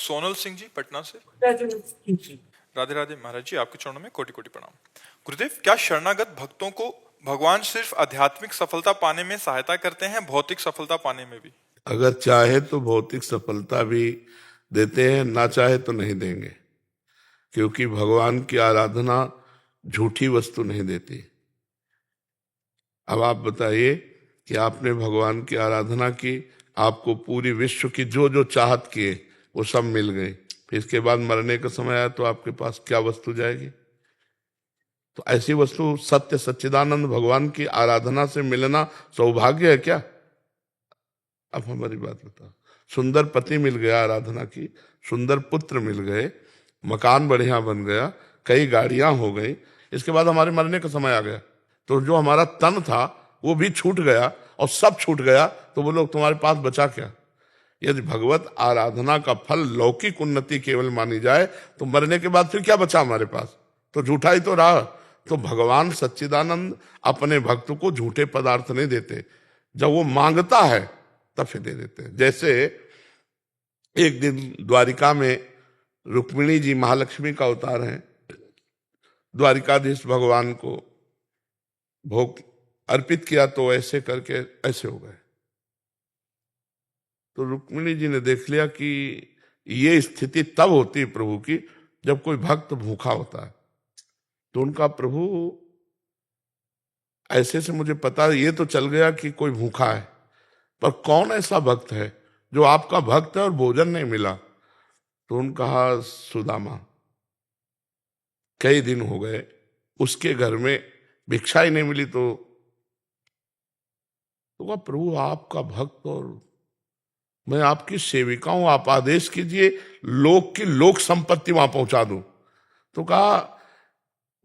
सोनल सिंह जी पटना से। राधे राधे महाराज जी, आपके चरणों में कोटि कोटि प्रणाम। गुरुदेव, क्या शरणागत भक्तों को भगवान सिर्फ आध्यात्मिक सफलता पाने में सहायता करते हैं, भौतिक सफलता पाने में भी? अगर चाहे तो भौतिक सफलता भी देते हैं, ना चाहे तो नहीं देंगे, क्योंकि भगवान की आराधना झूठी वस्तु नहीं देती। अब आप बताइए कि आपने भगवान की आराधना की, आपको पूरी विश्व की जो जो चाहत किए वो सब मिल गई, फिर इसके बाद मरने का समय आया तो आपके पास क्या वस्तु जाएगी? तो ऐसी वस्तु सत्य सच्चिदानंद भगवान की आराधना से मिलना सौभाग्य है क्या? अब हमारी बात बताओ। सुंदर पति मिल गया आराधना की, सुंदर पुत्र मिल गए, मकान बढ़िया बन गया, कई गाड़ियां हो गई, इसके बाद हमारे मरने का समय आ गया तो जो हमारा तन था वो भी छूट गया और सब छूट गया, तो बोलो तुम्हारे पास बचा क्या? यदि भगवत आराधना का फल लौकिक उन्नति केवल मानी जाए तो मरने के बाद फिर क्या बचा हमारे पास? तो झूठा ही तो रहा। तो भगवान सच्चिदानंद अपने भक्त को झूठे पदार्थ नहीं देते, जब वो मांगता है तब फिर दे देते हैं। जैसे एक दिन द्वारिका में रुक्मिणी जी महालक्ष्मी का अवतार है, द्वारिकाधीश भगवान को भोग अर्पित किया तो ऐसे करके ऐसे हो गए। तो रुक्मिणी जी ने देख लिया कि ये स्थिति तब होती है प्रभु की जब कोई भक्त भूखा होता है। तो उनका प्रभु ऐसे से मुझे पता ये तो चल गया कि कोई भूखा है, पर कौन ऐसा भक्त है जो आपका भक्त है और भोजन नहीं मिला? तो उन्होंने कहा सुदामा, कई दिन हो गए उसके घर में भिक्षा ही नहीं मिली। तो कहा प्रभु आपका भक्त और मैं आपकी सेविका हूं, आप आदेश कीजिए लोक की लोक संपत्ति वहां पहुंचा दूं। तो कहा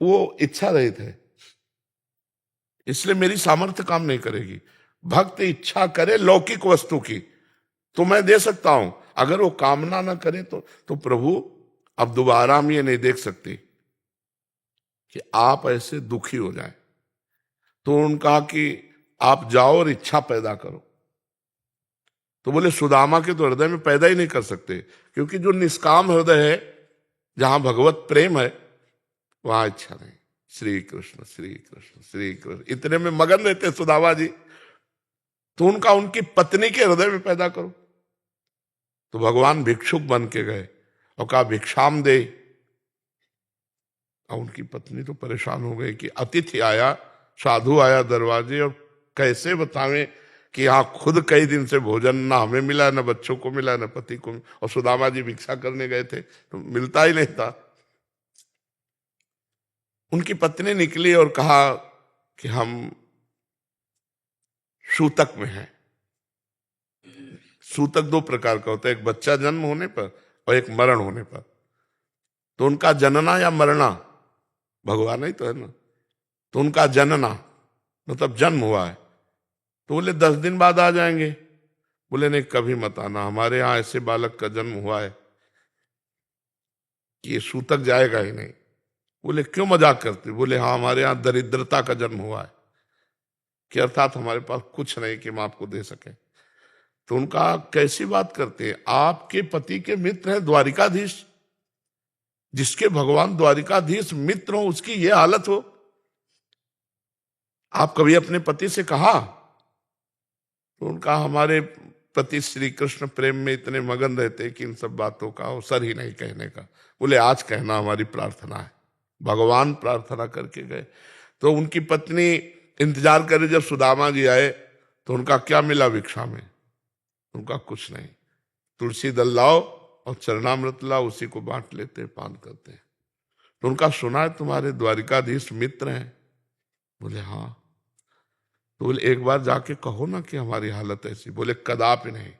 वो इच्छा रहित है, इसलिए मेरी सामर्थ्य काम नहीं करेगी। भक्त इच्छा करे लौकिक वस्तु की तो मैं दे सकता हूं, अगर वो कामना ना करे तो प्रभु अब दोबारा हम ये नहीं देख सकते कि आप ऐसे दुखी हो जाए। तो उन्होंने कहा कि आप जाओ और इच्छा पैदा करो। तो बोले सुदामा के तो हृदय में पैदा ही नहीं कर सकते, क्योंकि जो निष्काम हृदय है, जहां भगवत प्रेम है, वहां इच्छा नहीं। श्री कृष्ण श्री कृष्ण श्री कृष्ण इतने में मगन रहते सुदामा जी। तो उनका उनकी पत्नी के हृदय में पैदा करो। तो भगवान भिक्षुक बन के गए और कहा भिक्षाम दे। और उनकी पत्नी तो परेशान हो गई कि अतिथि आया, साधु आया दरवाजे, और कैसे बतावें कि यहाँ खुद कई दिन से भोजन ना हमें मिला, ना बच्चों को मिला, ना पति को, और सुदामा जी भिक्षा करने गए थे तो मिलता ही नहीं था। उनकी पत्नी निकली और कहा कि हम सूतक में हैं। सूतक दो प्रकार का होता है, एक बच्चा जन्म होने पर और एक मरण होने पर। तो उनका जनना या मरना भगवान ही तो है ना। तो उनका जनना मतलब जन्म हुआ है, तो बोले 10 दिन बाद आ जाएंगे। बोले नहीं, कभी मत आना, हमारे यहाँ ऐसे बालक का जन्म हुआ है कि ये सूतक जाएगा ही नहीं। बोले क्यों मजाक करते? बोले हाँ, हमारे यहाँ दरिद्रता का जन्म हुआ है, कि अर्थात हमारे पास कुछ नहीं कि हम आपको दे सकें। तो उनका कैसी बात करते हैं, आपके पति के मित्र हैं द्वारिकाधीश, जिसके भगवान द्वारिकाधीश मित्र हो उसकी ये हालत हो। आप कभी अपने पति से कहा? तो उनका हमारे पति श्री कृष्ण प्रेम में इतने मगन रहते कि इन सब बातों का अवसर ही नहीं कहने का। बोले आज कहना हमारी प्रार्थना है। भगवान प्रार्थना करके गए। तो उनकी पत्नी इंतजार करे जब सुदामा जी आए, तो उनका क्या मिला भिक्षा में? उनका कुछ नहीं, तुलसी दल लाओ और चरणामृत लाओ, उसी को बांट लेते पान करते। तो उनका सुना है तुम्हारे द्वारिकाधीश मित्र हैं? बोले हाँ। तो बोले एक बार जाके कहो ना कि हमारी हालत ऐसी। बोले कदापि नहीं,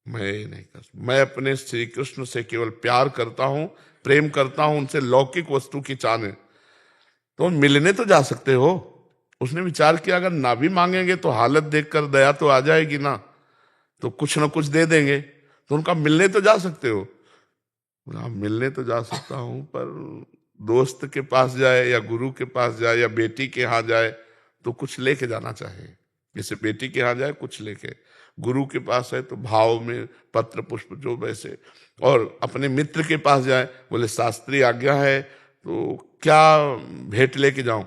मैं नहीं कर, मैं अपने श्री कृष्ण से केवल प्यार करता हूं, प्रेम करता हूं, उनसे लौकिक वस्तु की चाहने। तो मिलने तो जा सकते हो। उसने विचार किया अगर ना भी मांगेंगे तो हालत देखकर दया तो आ जाएगी ना, तो कुछ ना कुछ दे देंगे। तो उनका मिलने तो जा सकते हो। बोला मिलने तो जा सकता हूं, पर दोस्त के पास जाए या गुरु के पास जाए या बेटी के यहाँ जाए तो कुछ लेके जाना चाहिए। जैसे बेटी के यहाँ जाए कुछ लेके। गुरु के पास है तो भाव में पत्र पुष्प जो वैसे, और अपने मित्र के पास जाए, बोले शास्त्री आज्ञा है तो क्या भेंट लेके जाऊं।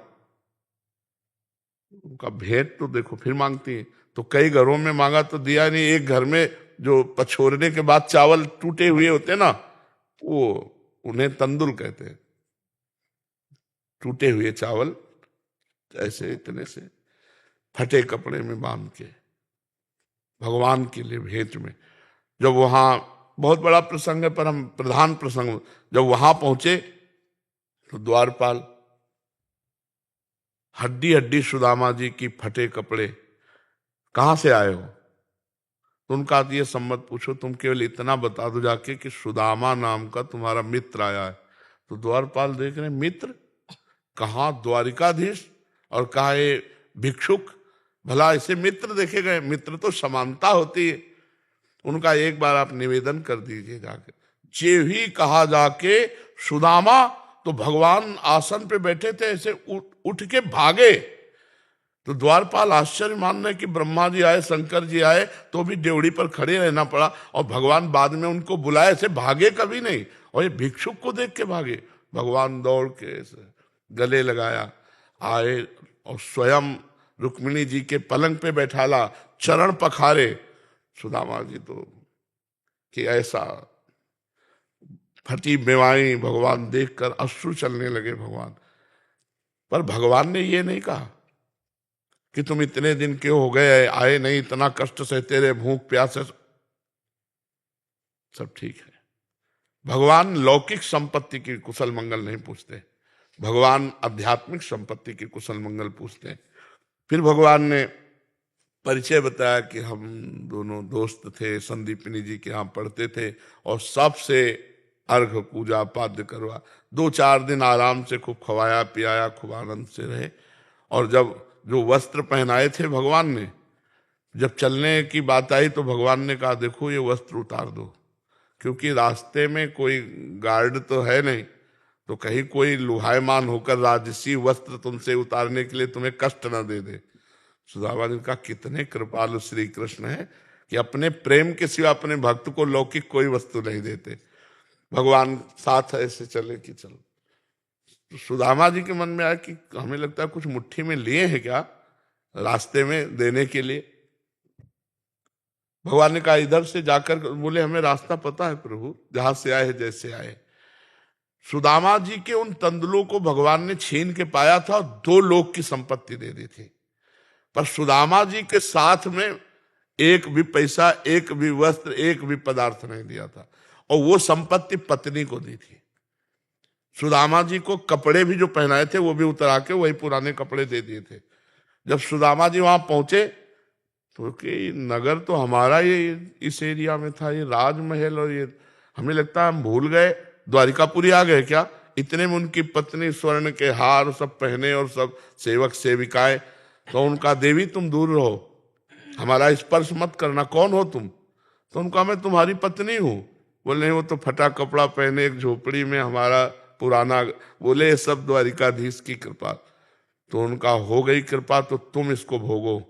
उनका भेंट तो देखो फिर मांगती है, तो कई घरों में मांगा तो दिया नहीं। एक घर में जो पछोरने के बाद चावल टूटे हुए होते ना, वो उन्हें तंदुल कहते हैं, टूटे हुए चावल ऐसे इतने से फटे कपड़े में बांध के भगवान के लिए भेंट में। जब वहां बहुत बड़ा प्रसंग है पर हम प्रधान प्रसंग, जब वहां पहुंचे तो द्वारपाल हड्डी हड्डी सुदामा जी की फटे कपड़े, कहां से आए हो। तो उनका ये सम्मत पूछो, तुम केवल इतना बता दो जाके कि सुदामा नाम का तुम्हारा मित्र आया है। तो द्वारपाल देख रहे मित्र कहाँ, द्वारिकाधीश और कहा ये भिक्षुक, भला इसे मित्र देखे गए। मित्र तो समानता होती है। उनका एक बार आप निवेदन कर दीजिए जाके, जे ही कहा जाके सुदामा, तो भगवान आसन पे बैठे थे, ऐसे उठ के भागे। तो द्वारपाल आश्चर्य मान रहे कि ब्रह्मा जी आए, शंकर जी आए, तो भी ड्योढ़ी पर खड़े रहना पड़ा, और भगवान बाद में उनको बुलाए, ऐसे भागे कभी नहीं। और ये भिक्षुक को देख के भागे। भगवान दौड़ के ऐसे गले लगाया, आए और स्वयं रुक्मिणी जी के पलंग पे बैठाला, चरण पखारे। सुदामा जी तो कि ऐसा फटी बेवाई भगवान देखकर अश्रु चलने लगे भगवान। पर भगवान ने ये नहीं कहा कि तुम इतने दिन क्यों हो गए आए नहीं, इतना कष्ट सहते रहे, भूख प्यास है, सब ठीक है। भगवान लौकिक संपत्ति की कुशल मंगल नहीं पूछते, भगवान आध्यात्मिक संपत्ति की कुशल मंगल पूछते हैं। फिर भगवान ने परिचय बताया कि हम दोनों दोस्त थे, संदीपिनी जी के यहाँ पढ़ते थे, और सबसे अर्घ पूजा पाद्य करवा, 2-4 दिन आराम से खूब खवाया पियाया, खूब आनंद से रहे। और जब जो वस्त्र पहनाए थे भगवान ने, जब चलने की बात आई तो भगवान ने कहा देखो ये वस्त्र उतार दो, क्योंकि रास्ते में कोई गार्ड तो है नहीं, तो कहीं कोई लुहायमान होकर राजसी वस्त्र तुमसे उतारने के लिए तुम्हें कष्ट न दे दे। सुदामा ने कहा कितने कृपालु श्री कृष्ण है कि अपने प्रेम के सिवा अपने भक्त को लौकिक कोई वस्तु नहीं देते। भगवान साथ ऐसे चले कि चलो। तो सुदामा जी के मन में आया कि हमें लगता है कुछ मुट्ठी में लिए हैं क्या रास्ते में देने के लिए। भगवान ने कहा इधर से जाकर, बोले हमें रास्ता पता है प्रभु, जहां से आए जैसे आए। सुदामा जी के उन तंदुलों को भगवान ने छीन के पाया था और 2 लोक की संपत्ति दे दी थी, पर सुदामा जी के साथ में एक भी पैसा, एक भी वस्त्र, एक भी पदार्थ नहीं दिया था, और वो संपत्ति पत्नी को दी थी। सुदामा जी को कपड़े भी जो पहनाए थे वो भी उतरा के वही पुराने कपड़े दे दिए थे। जब सुदामा जी वहां पहुंचे तो कि नगर तो हमारा ये इस एरिया में था, ये राजमहल, और ये हमें लगता है हम भूल गए, द्वारिकापुरी आ गए क्या। इतने में उनकी पत्नी स्वर्ण के हार सब पहने और सब सेवक सेविकाएं, तो उनका देवी तुम दूर रहो, हमारा स्पर्श मत करना, कौन हो तुम। तो उनका मैं तुम्हारी पत्नी हूं। बोले नहीं वो तो फटा कपड़ा पहने एक झोपड़ी में हमारा पुराना, बोले सब द्वारिकाधीश की कृपा। तो उनका हो गई कृपा तो तुम इसको भोगो,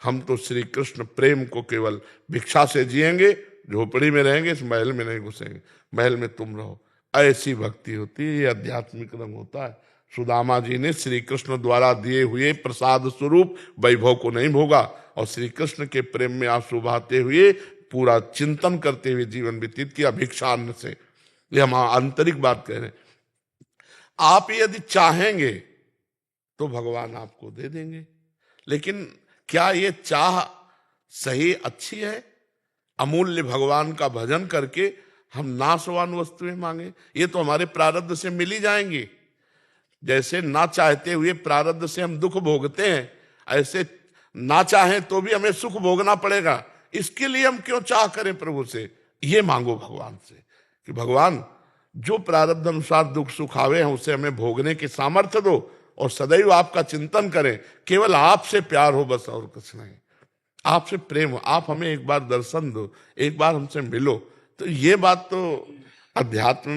हम तो श्री कृष्ण प्रेम को केवल भिक्षा से जिएंगे, झोपड़ी में रहेंगे, इस महल में नहीं घुसेंगे, महल में तुम रहो। ऐसी भक्ति होती है, ये आध्यात्मिक रंग होता है। सुदामा जी ने श्री कृष्ण द्वारा दिए हुए प्रसाद स्वरूप वैभव को नहीं भोगा, और श्री कृष्ण के प्रेम में आंसू बहाते हुए पूरा चिंतन करते हुए जीवन व्यतीत किया भिक्षान्न से। ये हम आंतरिक बात कह रहे हैं। आप यदि चाहेंगे तो भगवान आपको दे देंगे, लेकिन क्या ये चाह सही अच्छी है। अमूल्य भगवान का भजन करके हम नाशवान वस्तुएं मांगे, ये तो हमारे प्रारब्ध से मिल ही जाएंगी। जैसे ना चाहते हुए प्रारब्ध से हम दुख भोगते हैं, ऐसे ना चाहें तो भी हमें सुख भोगना पड़ेगा। इसके लिए हम क्यों चाह करें प्रभु से, ये मांगो भगवान से कि भगवान जो प्रारब्ध अनुसार दुख सुख आवे हैं उसे हमें भोगने की सामर्थ्य दो, और सदैव आपका चिंतन करें, केवल आपसे प्यार हो बस, और कुछ नहीं। आपसे प्रेम हो, आप हमें एक बार दर्शन दो, एक बार हमसे मिलो। तो ये बात तो अध्यात्म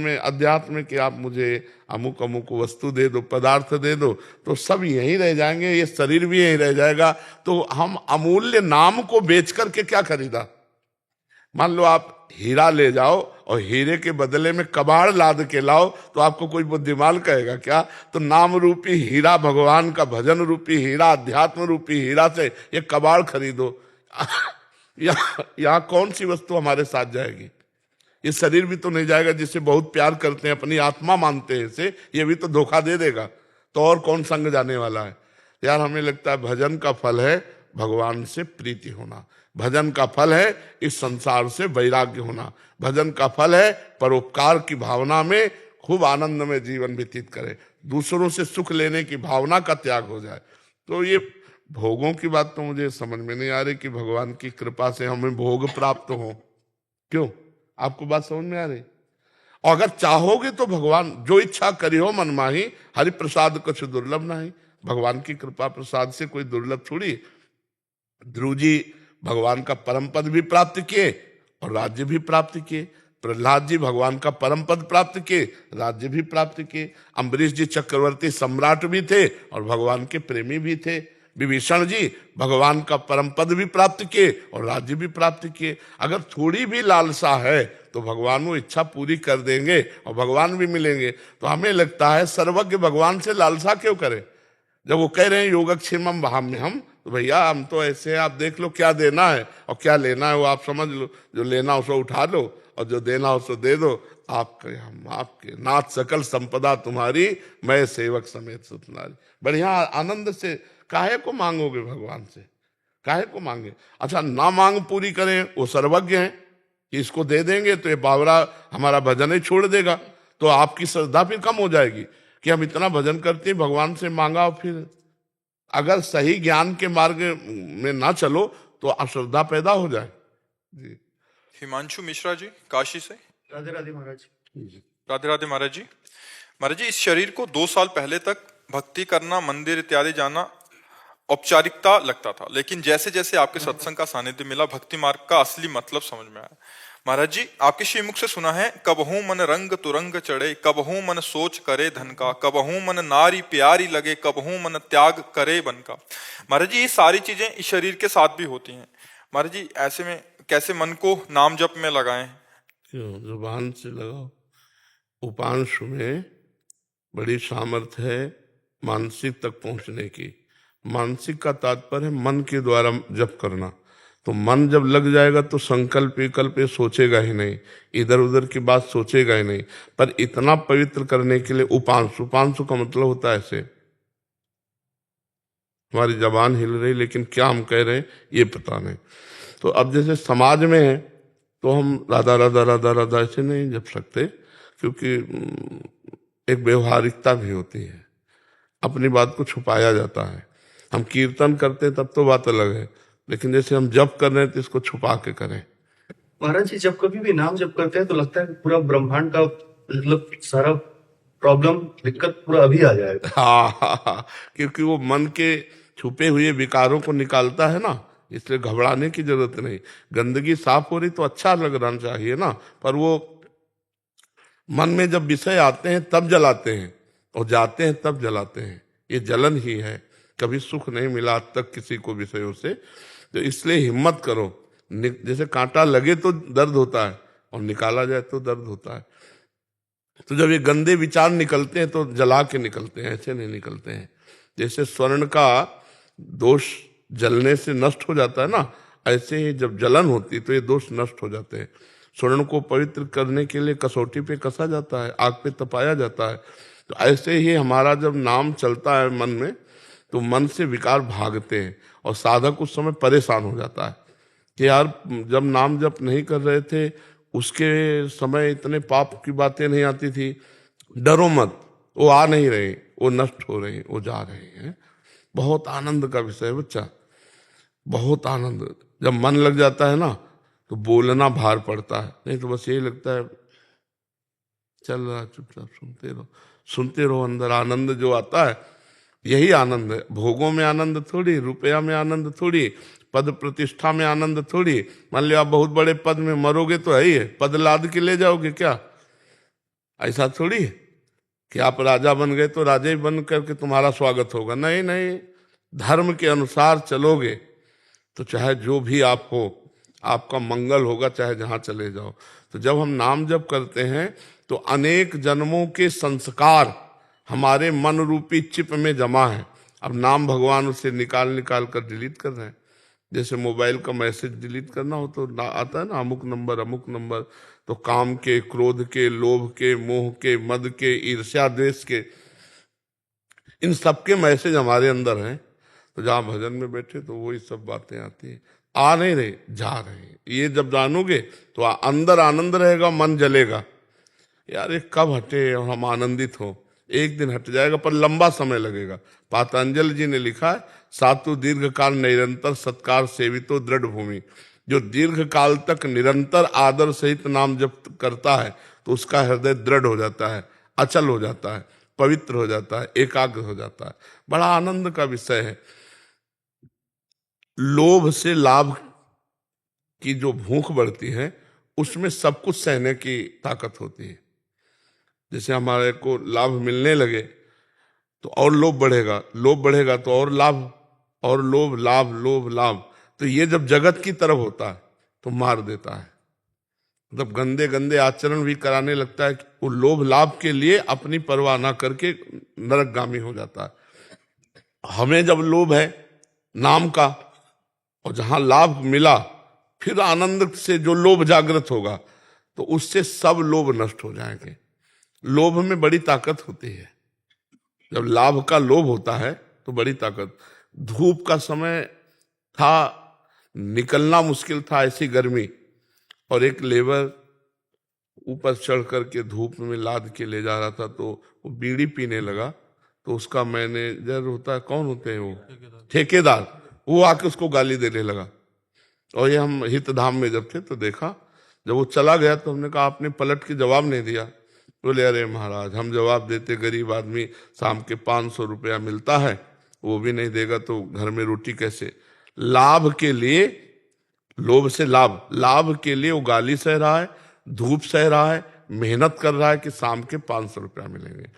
में कि आप मुझे अमुक अमुक वस्तु दे दो, पदार्थ दे दो, तो सब यहीं रह जाएंगे, ये शरीर भी यहीं रह जाएगा। तो हम अमूल्य नाम को बेच करके क्या खरीदा? मान लो आप हीरा ले जाओ और हीरे के बदले में कबाड़ लाद के लाओ, तो आपको कोई बुद्धिमान कहेगा क्या? तो नाम रूपी हीरा, भगवान का भजन रूपी हीरा, अध्यात्म रूपी हीरा से ये कबाड़ खरीदो। यहाँ कौन सी वस्तु हमारे साथ जाएगी? ये शरीर भी तो नहीं जाएगा, जिसे बहुत प्यार करते हैं, अपनी आत्मा मानते हैं इसे, ये भी तो धोखा दे देगा। तो और कौन संग जाने वाला है? यार हमें लगता है भजन का फल है भगवान से प्रीति होना, भजन का फल है इस संसार से वैराग्य होना, भजन का फल है परोपकार की भावना में खूब आनंद में जीवन व्यतीत करे, दूसरों से सुख लेने की भावना का त्याग हो जाए। तो ये भोगों की बात तो मुझे समझ में नहीं आ रही कि भगवान की कृपा से हमें भोग प्राप्त हो। क्यों? आपको बात समझ में आ रही? और अगर चाहोगे तो भगवान जो इच्छा करी हो मन माही, हरि प्रसाद कुछ दुर्लभ नहीं। भगवान की कृपा प्रसाद से कोई दुर्लभ थोड़ी। ध्रुव जी भगवान का परम पद भी प्राप्त किए और राज्य भी प्राप्त किए। प्रहलाद जी भगवान का परम पद प्राप्त किए, राज्य भी प्राप्त किए। अम्बरीश जी चक्रवर्ती सम्राट भी थे और भगवान के प्रेमी भी थे। विभीषण जी भगवान का परम पद भी प्राप्त किए और राज्य भी प्राप्त किए। अगर थोड़ी भी लालसा है तो भगवान वो इच्छा पूरी कर देंगे और भगवान भी मिलेंगे। तो हमें लगता है सर्वज्ञ भगवान से लालसा क्यों करें? जब वो कह रहे हैं योगक्षेमम वहाम्यहम, तो भैया हम तो ऐसे हैं, आप देख लो क्या देना है और क्या लेना है वो आप समझ लो। जो लेना हो सो उठा लो और जो देना हो सो दे दो। आपके हम आपके, नाथ सकल संपदा तुम्हारी, मैं सेवक समेत सुतनारी। बढ़िया आनंद से काहे को मांगोगे भगवान से? काहे को मांगे? अच्छा ना मांग पूरी करें, वो सर्वज्ञ हैं कि इसको दे देंगे तो ये बावरा हमारा भजन ही छोड़ देगा। तो आपकी श्रद्धा फिर कम हो जाएगी कि हम इतना भजन करते हैं, भगवान से मांगा और फिर अगर सही ज्ञान के मार्ग में ना चलो तो अश्रद्धा पैदा हो जाए। जी। हिमांशु मिश्रा जी काशी से। राधे राधे महाराज। राधे राधे महाराज जी। महाराज जी, इस शरीर को 2 साल पहले तक भक्ति करना, मंदिर इत्यादि जाना औपचारिकता लगता था, लेकिन जैसे जैसे आपके सत्संग का सानिध्य मिला, भक्ति मार्ग का असली मतलब समझ में आया। महाराज जी, आपके श्रीमुख से सुना है, कबहू मन रंग तुरंग चढ़े, कबहू मन सोच करे धन का, कबहू मन नारी प्यारी लगे, कबहू मन त्याग करे बन का। महाराज जी, ये सारी चीजें इस शरीर के साथ भी होती हैं। महाराज जी, ऐसे में कैसे मन को नाम जप में लगाएं? क्यों? जुबान से लगाओ। उपांशु में बड़ी सामर्थ्य है मानसिक तक पहुंचने की। मानसिक का तात्पर्य है मन के द्वारा जप करना। तो मन जब लग जाएगा तो संकल्प विकल्प सोचेगा ही नहीं, इधर उधर की बात सोचेगा ही नहीं। पर इतना पवित्र करने के लिए उपांशु का मतलब होता है ऐसे, हमारी जबान हिल रही लेकिन क्या हम कह रहे हैं ये पता नहीं। तो अब जैसे समाज में है तो हम राधा राधा राधा राधा ऐसे नहीं जप सकते, क्योंकि एक व्यवहारिकता भी होती है, अपनी बात को छुपाया जाता है। हम कीर्तन करते हैं तब तो बात अलग है, लेकिन जैसे हम जप कर रहे हैं तो इसको छुपा के करें। महाराज जी, जब कभी भी नाम जप करते हैं तो लगता है पूरा ब्रह्मांड का मतलब सारा प्रॉब्लम दिक्कत पूरा अभी आ जाएगा। हाँ, क्योंकि वो मन के छुपे हुए विकारों को निकालता है ना, इसलिए घबराने की जरूरत नहीं। गंदगी साफ हो रही तो अच्छा लगना चाहिए ना, पर वो मन में जब विषय आते हैं तब जलाते हैं और जाते हैं तब जलाते हैं। ये जलन ही है। कभी सुख नहीं मिला आज तक किसी को विषयों से, तो इसलिए हिम्मत करो। जैसे कांटा लगे तो दर्द होता है और निकाला जाए तो दर्द होता है। तो जब ये गंदे विचार निकलते हैं तो जला के निकलते हैं, ऐसे नहीं निकलते हैं। जैसे स्वर्ण का दोष जलने से नष्ट हो जाता है ना, ऐसे ही जब जलन होती तो ये दोष नष्ट हो जाते हैं। स्वर्ण को पवित्र करने के लिए कसौटी पे कसा जाता है, आग पे तपाया जाता है। तो ऐसे ही हमारा जब नाम चलता है मन में तो मन से विकार भागते हैं और साधक उस समय परेशान हो जाता है कि यार जब नाम जप नहीं कर रहे थे उसके समय इतने पाप की बातें नहीं आती थी। डरो मत, वो आ नहीं रहे, वो नष्ट हो रहे हैं, वो जा रहे हैं। बहुत आनंद का विषय है बच्चा, बहुत आनंद। जब मन लग जाता है ना तो बोलना भार पड़ता है, नहीं तो बस यही लगता है चल रहा, चुपचाप सुनते रहो। अंदर आनंद जो आता है यही आनंद है। भोगों में आनंद थोड़ी, रुपया में आनंद थोड़ी, पद प्रतिष्ठा में आनंद थोड़ी। मान लिया आप बहुत बड़े पद में, मरोगे तो है ही है, पद लाद के ले जाओगे क्या? ऐसा थोड़ी है कि आप राजा बन गए तो राजा ही बन करके तुम्हारा स्वागत होगा। नहीं नहीं, धर्म के अनुसार चलोगे तो चाहे जो भी आप हो, आपका मंगल होगा, चाहे जहां चले जाओ। तो जब हम नाम जप करते हैं तो अनेक जन्मों के संस्कार हमारे मन रूपी चिप में जमा है। अब नाम भगवान उसे निकाल निकाल कर डिलीट कर रहे हैं। जैसे मोबाइल का मैसेज डिलीट करना हो तो आता है ना, अमुक नंबर अमुक नंबर। तो काम के, क्रोध के, लोभ के, मोह के, मद के, ईर्ष्या द्वेष के, इन सब के मैसेज हमारे अंदर हैं। तो जहां भजन में बैठे तो वही सब बातें आती हैं। आ नहीं रहे, जा रहे हैं। ये जब जानोगे तो अंदर आनंद रहेगा, मन जलेगा, यार ये कब हटे और हम आनंदित हो। एक दिन हट जाएगा पर लंबा समय लगेगा। पातंजलि जी ने लिखा है, सातु दीर्घ काल निरंतर सत्कार सेवितो दृढ़ भूमि। जो दीर्घ काल तक निरंतर आदर सहित नाम जप करता है तो उसका हृदय दृढ़ हो जाता है, अचल हो जाता है, पवित्र हो जाता है, एकाग्र हो जाता है। बड़ा आनंद का विषय है। लोभ से लाभ की जो भूख बढ़ती है उसमें सब कुछ सहने की ताकत होती है। जैसे हमारे को लाभ मिलने लगे तो और लोभ बढ़ेगा, लोभ बढ़ेगा तो और लाभ, और लोभ लाभ लोभ लाभ। तो ये जब जगत की तरफ होता है तो मार देता है। मतलब गंदे गंदे आचरण भी कराने लगता है कि वो लोभ लाभ के लिए अपनी परवाह ना करके नरकगामी हो जाता है। हमें जब लोभ है नाम का और जहां लाभ मिला फिर आनंद से जो लोभ जागृत होगा तो उससे सब लोभ नष्ट हो जाएंगे। लोभ में बड़ी ताकत होती है। जब लाभ का लोभ होता है तो बड़ी ताकत। धूप का समय था, निकलना मुश्किल था, ऐसी गर्मी, और एक लेबर ऊपर चढ़ करके धूप में लाद के ले जा रहा था तो वो बीड़ी पीने लगा। तो उसका मैनेजर होता है, कौन होते हैं वो, ठेकेदार, वो आके उसको गाली देने लगा। और ये हम हितधाम में जब थे तो देखा, जब वो चला गया तो हमने कहा आपने पलट के जवाब नहीं दिया। बोले अरे महाराज हम जवाब देते, गरीब आदमी शाम के 500 रुपया मिलता है, वो भी नहीं देगा तो घर में रोटी कैसे। लाभ के लिए, लोभ से लाभ, लाभ के लिए वो गाली सह रहा है, धूप सह रहा है, मेहनत कर रहा है कि शाम के 500 रुपया मिलेंगे।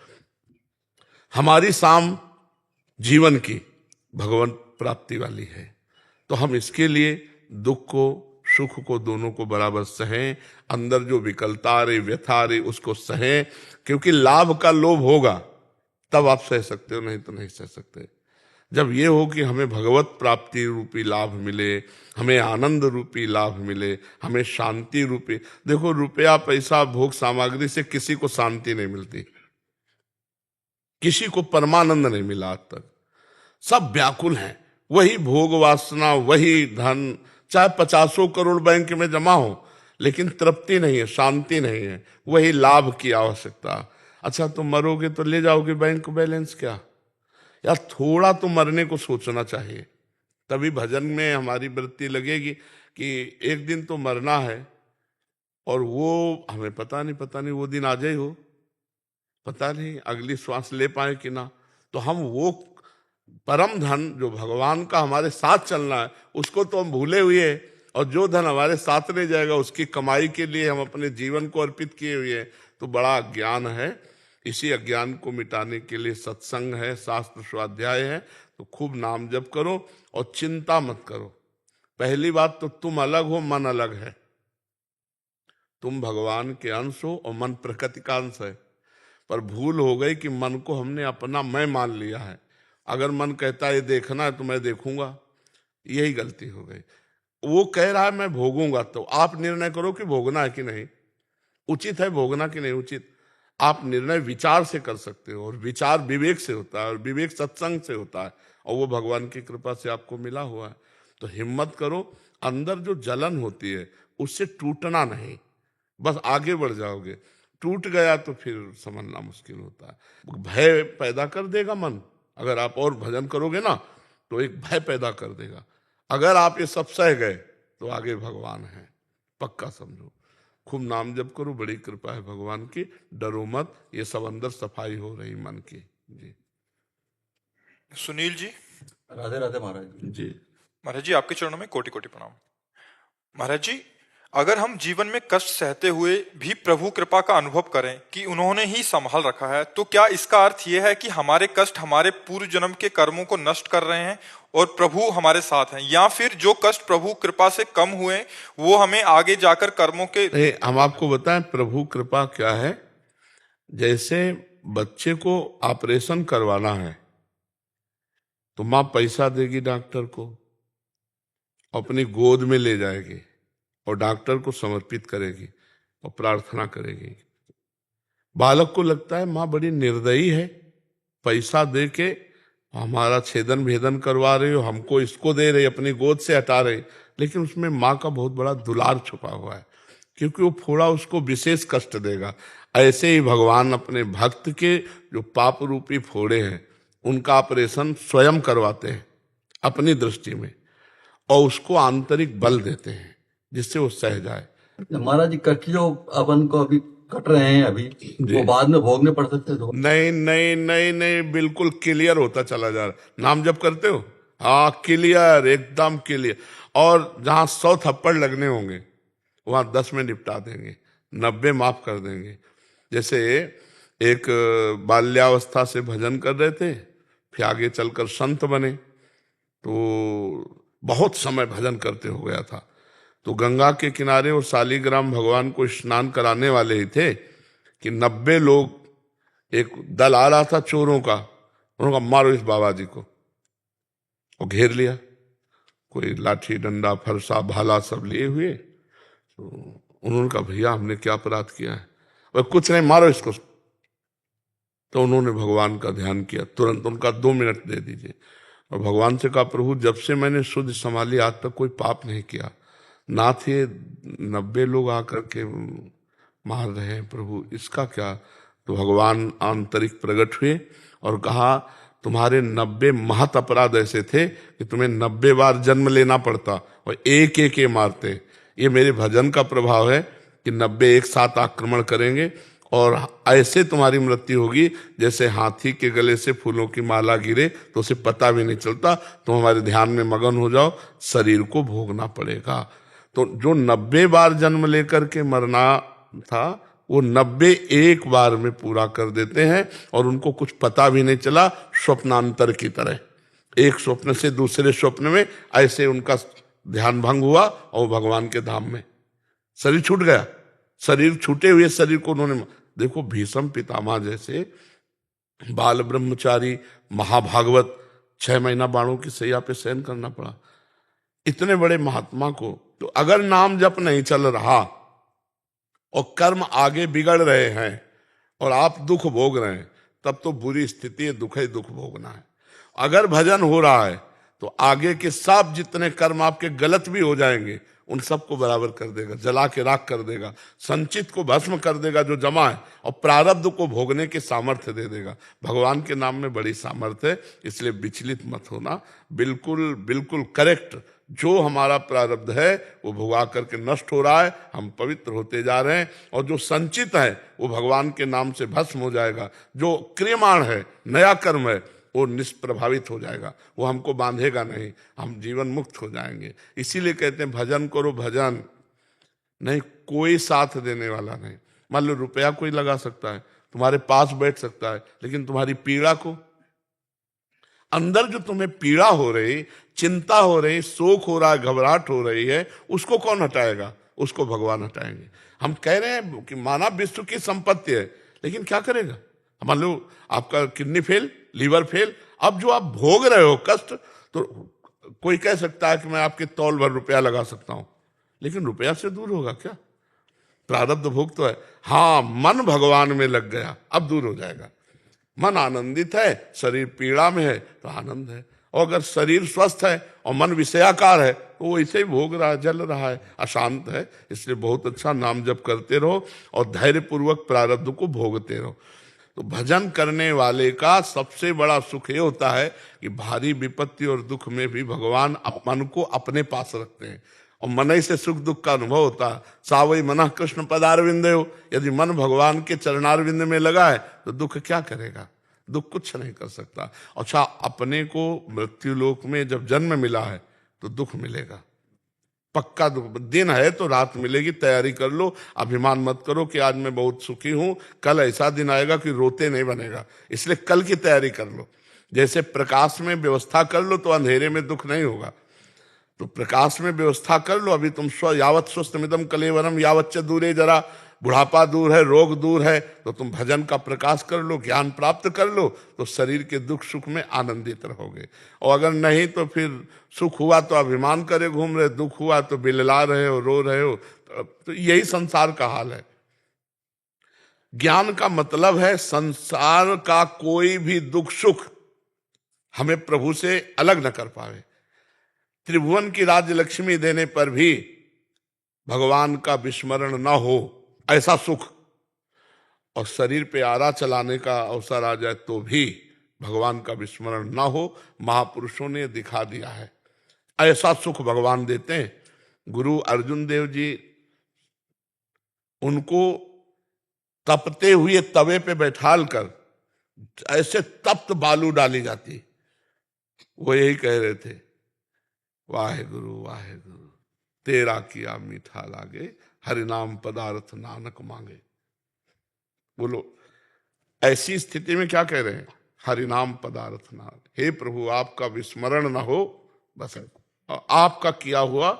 हमारी शाम जीवन की भगवान प्राप्ति वाली है तो हम इसके लिए दुख को सुख को दोनों को बराबर सहें। अंदर जो विकलता रे व्यथा रे उसको सहें, क्योंकि लाभ का लोभ होगा तब आप सह सकते हो, नहीं तो नहीं सह सकते। जब ये हो कि हमें भगवत प्राप्ति रूपी लाभ मिले, हमें आनंद रूपी लाभ मिले, हमें शांति रूपी, देखो रुपया पैसा भोग सामग्री से किसी को शांति नहीं मिलती, किसी को परमानंद नहीं मिला आज तक। सब व्याकुल हैं, वही भोग वासना, वही धन, चाहे 50 करोड़ बैंक में जमा हो लेकिन तृप्ति नहीं है, शांति नहीं है, वही लाभ की आवश्यकता। अच्छा तुम मरोगे तो ले जाओगे बैंक बैलेंस क्या? यार थोड़ा तो मरने को सोचना चाहिए, तभी भजन में हमारी वृत्ति लगेगी कि एक दिन तो मरना है। और वो हमें पता नहीं वो दिन आ जाए हो, पता नहीं अगली श्वास ले पाए कि ना। तो हम वो परम धन जो भगवान का हमारे साथ चलना है उसको तो हम भूले हुए हैं, और जो धन हमारे साथ नहीं जाएगा उसकी कमाई के लिए हम अपने जीवन को अर्पित किए हुए हैं। तो बड़ा अज्ञान है। इसी अज्ञान को मिटाने के लिए सत्संग है, शास्त्र स्वाध्याय है। तो खूब नाम जप करो और चिंता मत करो। पहली बात तो तुम अलग हो, मन अलग है। तुम भगवान के अंश हो और मन प्रकृति का अंश है। पर भूल हो गई कि मन को हमने अपना मैं मान लिया है। अगर मन कहता है देखना है तो मैं देखूंगा, यही गलती हो गई। वो कह रहा है मैं भोगूंगा, तो आप निर्णय करो कि भोगना है कि नहीं, उचित है भोगना कि नहीं उचित। आप निर्णय विचार से कर सकते हो, और विचार विवेक से होता है, और विवेक सत्संग से होता है, और वो भगवान की कृपा से आपको मिला हुआ है। तो हिम्मत करो, अंदर जो जलन होती है उससे टूटना नहीं, बस आगे बढ़ जाओगे। टूट गया तो फिर समझना मुश्किल होता है। भय पैदा कर देगा मन, अगर आप और भजन करोगे ना तो एक भय पैदा कर देगा। अगर आप ये सब सह गए तो आगे भगवान है, पक्का समझो। खूब नाम जप करो, बड़ी कृपा है भगवान की, डरो मत, ये सब अंदर सफाई हो रही मन की। जी सुनील जी। राधे राधे महाराज जी। महाराज जी आपके चरणों में कोटि कोटि प्रणाम। महाराज जी अगर हम जीवन में कष्ट सहते हुए भी प्रभु कृपा का अनुभव करें कि उन्होंने ही संभाल रखा है, तो क्या इसका अर्थ यह है कि हमारे कष्ट हमारे पूर्व जन्म के कर्मों को नष्ट कर रहे हैं और प्रभु हमारे साथ हैं, या फिर जो कष्ट प्रभु कृपा से कम हुए वो हमें आगे जाकर कर्मों के हम आपको बताएं प्रभु कृपा क्या है। जैसे बच्चे को ऑपरेशन करवाना है तो माँ पैसा देगी डॉक्टर को, अपनी गोद में ले जाएगी और डॉक्टर को समर्पित करेगी और प्रार्थना करेगी। बालक को लगता है माँ बड़ी निर्दयी है, पैसा दे के हमारा छेदन भेदन करवा रही हो, हमको इसको दे रही, अपनी गोद से हटा रही, लेकिन उसमें माँ का बहुत बड़ा दुलार छुपा हुआ है, क्योंकि वो फोड़ा उसको विशेष कष्ट देगा। ऐसे ही भगवान अपने भक्त के जो पाप रूपी फोड़े हैं उनका ऑपरेशन स्वयं करवाते हैं अपनी दृष्टि में, और उसको आंतरिक बल देते हैं जिससे वो सह जाए। महाराज जी, कष्ट जो अपन को अभी कट रहे हैं अभी, वो बाद में भोगने पड़ सकते हैं? नहीं नहीं नहीं नहीं, बिल्कुल क्लियर होता चला जा रहा। नाम जप करते हो? हाँ, क्लियर, एकदम क्लियर। और जहां 100 थप्पड़ लगने होंगे वहां 10 में निपटा देंगे, 90 माफ कर देंगे। जैसे एक बाल्यावस्था से भजन कर रहे थे, फिर आगे चलकर संत बने, तो बहुत समय भजन करते हो गया था। तो गंगा के किनारे और शालिग्राम भगवान को स्नान कराने वाले ही थे कि 90 लोग, एक दल आ रहा था चोरों का, उन्होंने कहा मारो इस बाबा जी को, और घेर लिया। कोई लाठी डंडा फरसा भाला सब लिए हुए। तो उन्होंने कहा भैया हमने क्या अपराध किया है? और कुछ नहीं, मारो इसको। तो उन्होंने भगवान का ध्यान किया, तुरंत उनका 2 मिनट दे दीजिए, और भगवान से कहा प्रभु जब से मैंने शुद्ध संभाली आज तक कोई पाप नहीं किया, ना थे 90 लोग आकर के मार रहे हैं प्रभु, इसका क्या? तो भगवान आंतरिक प्रकट हुए और कहा तुम्हारे 90 महत अपराध ऐसे थे कि तुम्हें 90 बार जन्म लेना पड़ता और एक एक के मारते। ये मेरे भजन का प्रभाव है कि 90 एक साथ आक्रमण करेंगे और ऐसे तुम्हारी मृत्यु होगी जैसे हाथी के गले से फूलों की माला गिरे तो उसे पता भी नहीं चलता। तुम हमारे ध्यान में मगन हो जाओ, शरीर को भोगना पड़ेगा। तो जो 90 बार जन्म लेकर के मरना था वो 90 एक बार में पूरा कर देते हैं, और उनको कुछ पता भी नहीं चला, स्वप्नांतर की तरह एक स्वप्न से दूसरे स्वप्न में ऐसे उनका ध्यान भंग हुआ और भगवान के धाम में शरीर छूट गया। शरीर छूटे हुए शरीर को उन्होंने, देखो भीष्म पितामह जैसे बाल ब्रह्मचारी महाभागवत 6 महीना बाणों की सैया पे सहन करना पड़ा, इतने बड़े महात्मा को। तो अगर नाम जप नहीं चल रहा और कर्म आगे बिगड़ रहे हैं और आप दुख भोग रहे हैं, तब तो बुरी स्थिति है, दुख ही दुख भोगना है। अगर भजन हो रहा है तो आगे के सब जितने कर्म आपके गलत भी हो जाएंगे उन सबको बराबर कर देगा, जला के राख कर देगा, संचित को भस्म कर देगा जो जमा है, और प्रारब्ध को भोगने के सामर्थ्य दे देगा। भगवान के नाम में बड़ी सामर्थ्य है, इसलिए विचलित मत होना। बिल्कुल बिल्कुल करेक्ट, जो हमारा प्रारब्ध है वो भोगा करके नष्ट हो रहा है, हम पवित्र होते जा रहे हैं, और जो संचित है वो भगवान के नाम से भस्म हो जाएगा। जो क्रियमाण है, नया कर्म है, वो निष्प्रभावित हो जाएगा, वो हमको बांधेगा नहीं, हम जीवन मुक्त हो जाएंगे। इसीलिए कहते हैं भजन करो, भजन नहीं, कोई साथ देने वाला नहीं। मान लो रुपया कोई लगा सकता है, तुम्हारे पास बैठ सकता है, लेकिन तुम्हारी पीड़ा को, अंदर जो तुम्हें पीड़ा हो रही, चिंता हो रही, शोक हो रहा है, घबराहट हो रही है, उसको कौन हटाएगा? उसको भगवान हटाएंगे। हम कह रहे हैं कि मानव विश्व की संपत्ति है, लेकिन क्या करेगा? मान लो आपका किडनी फेल, लीवर फेल, अब जो आप भोग रहे हो कष्ट, तो कोई कह सकता है कि मैं आपके तौल भर रुपया लगा सकता हूं, लेकिन रुपया से दूर होगा क्या? प्रारब्ध भोग तो है। हाँ, मन भगवान में लग गया, अब दूर हो जाएगा। मन आनंदित है, शरीर पीड़ा में है तो आनंद है, और अगर शरीर स्वस्थ है और मन विषयाकार है तो वो इसे ही भोग रहा है, जल रहा है, अशांत है। इसलिए बहुत अच्छा नाम जप करते रहो और धैर्य पूर्वक प्रारब्ध को भोगते रहो। तो भजन करने वाले का सबसे बड़ा सुख ये होता है कि भारी विपत्ति और दुख में भी भगवान मन को अपने पास रखते हैं, और मन ही से सुख दुख का अनुभव होता है। सावई मना कृष्ण पदारविंद हो, यदि मन भगवान के चरणारविंद में लगा है तो दुख क्या करेगा? दुख कुछ नहीं कर सकता। अच्छा, अपने को मृत्यु लोक में जब जन्म मिला है तो दुख मिलेगा, पक्का दिन है तो रात मिलेगी, तैयारी कर लो। अभिमान मत करो कि आज मैं बहुत सुखी हूं, कल ऐसा दिन आएगा कि रोते नहीं बनेगा, इसलिए कल की तैयारी कर लो। जैसे प्रकाश में व्यवस्था कर लो तो अंधेरे में दुख नहीं होगा, तो प्रकाश में व्यवस्था कर लो। अभी तुम यावत स्वस्थमिदम कलेवरम यावच्च दूरे जरा, बुढ़ापा दूर है, रोग दूर है, तो तुम भजन का प्रकाश कर लो, ज्ञान प्राप्त कर लो, तो शरीर के दुख सुख में आनंदित रहोगे। और अगर नहीं तो फिर सुख हुआ तो अभिमान करे घूम रहे, दुख हुआ तो बिलला रहे हो, रो रहे हो। तो यही संसार का हाल है। ज्ञान का मतलब है संसार का कोई भी दुख सुख हमें प्रभु से अलग न कर पावे। त्रिभुवन की राज्य लक्ष्मी देने पर भी भगवान का विस्मरण न हो, ऐसा सुख, और शरीर पे आरा चलाने का अवसर आ जाए तो भी भगवान का विस्मरण न हो, महापुरुषों ने दिखा दिया है। ऐसा सुख भगवान देते हैं। गुरु अर्जुन देव जी, उनको तपते हुए तवे पे बैठाल कर ऐसे तप्त बालू डाली जाती, वो यही कह रहे थे, वाहे गुरु तेरा किया मीठा लागे, हरि नाम पदार्थ नानक मांगे। बोलो, ऐसी स्थिति में क्या कह रहे हैं? हरि नाम पदार्थ नानक, हे प्रभु आपका विस्मरण ना हो बस, और आपका किया हुआ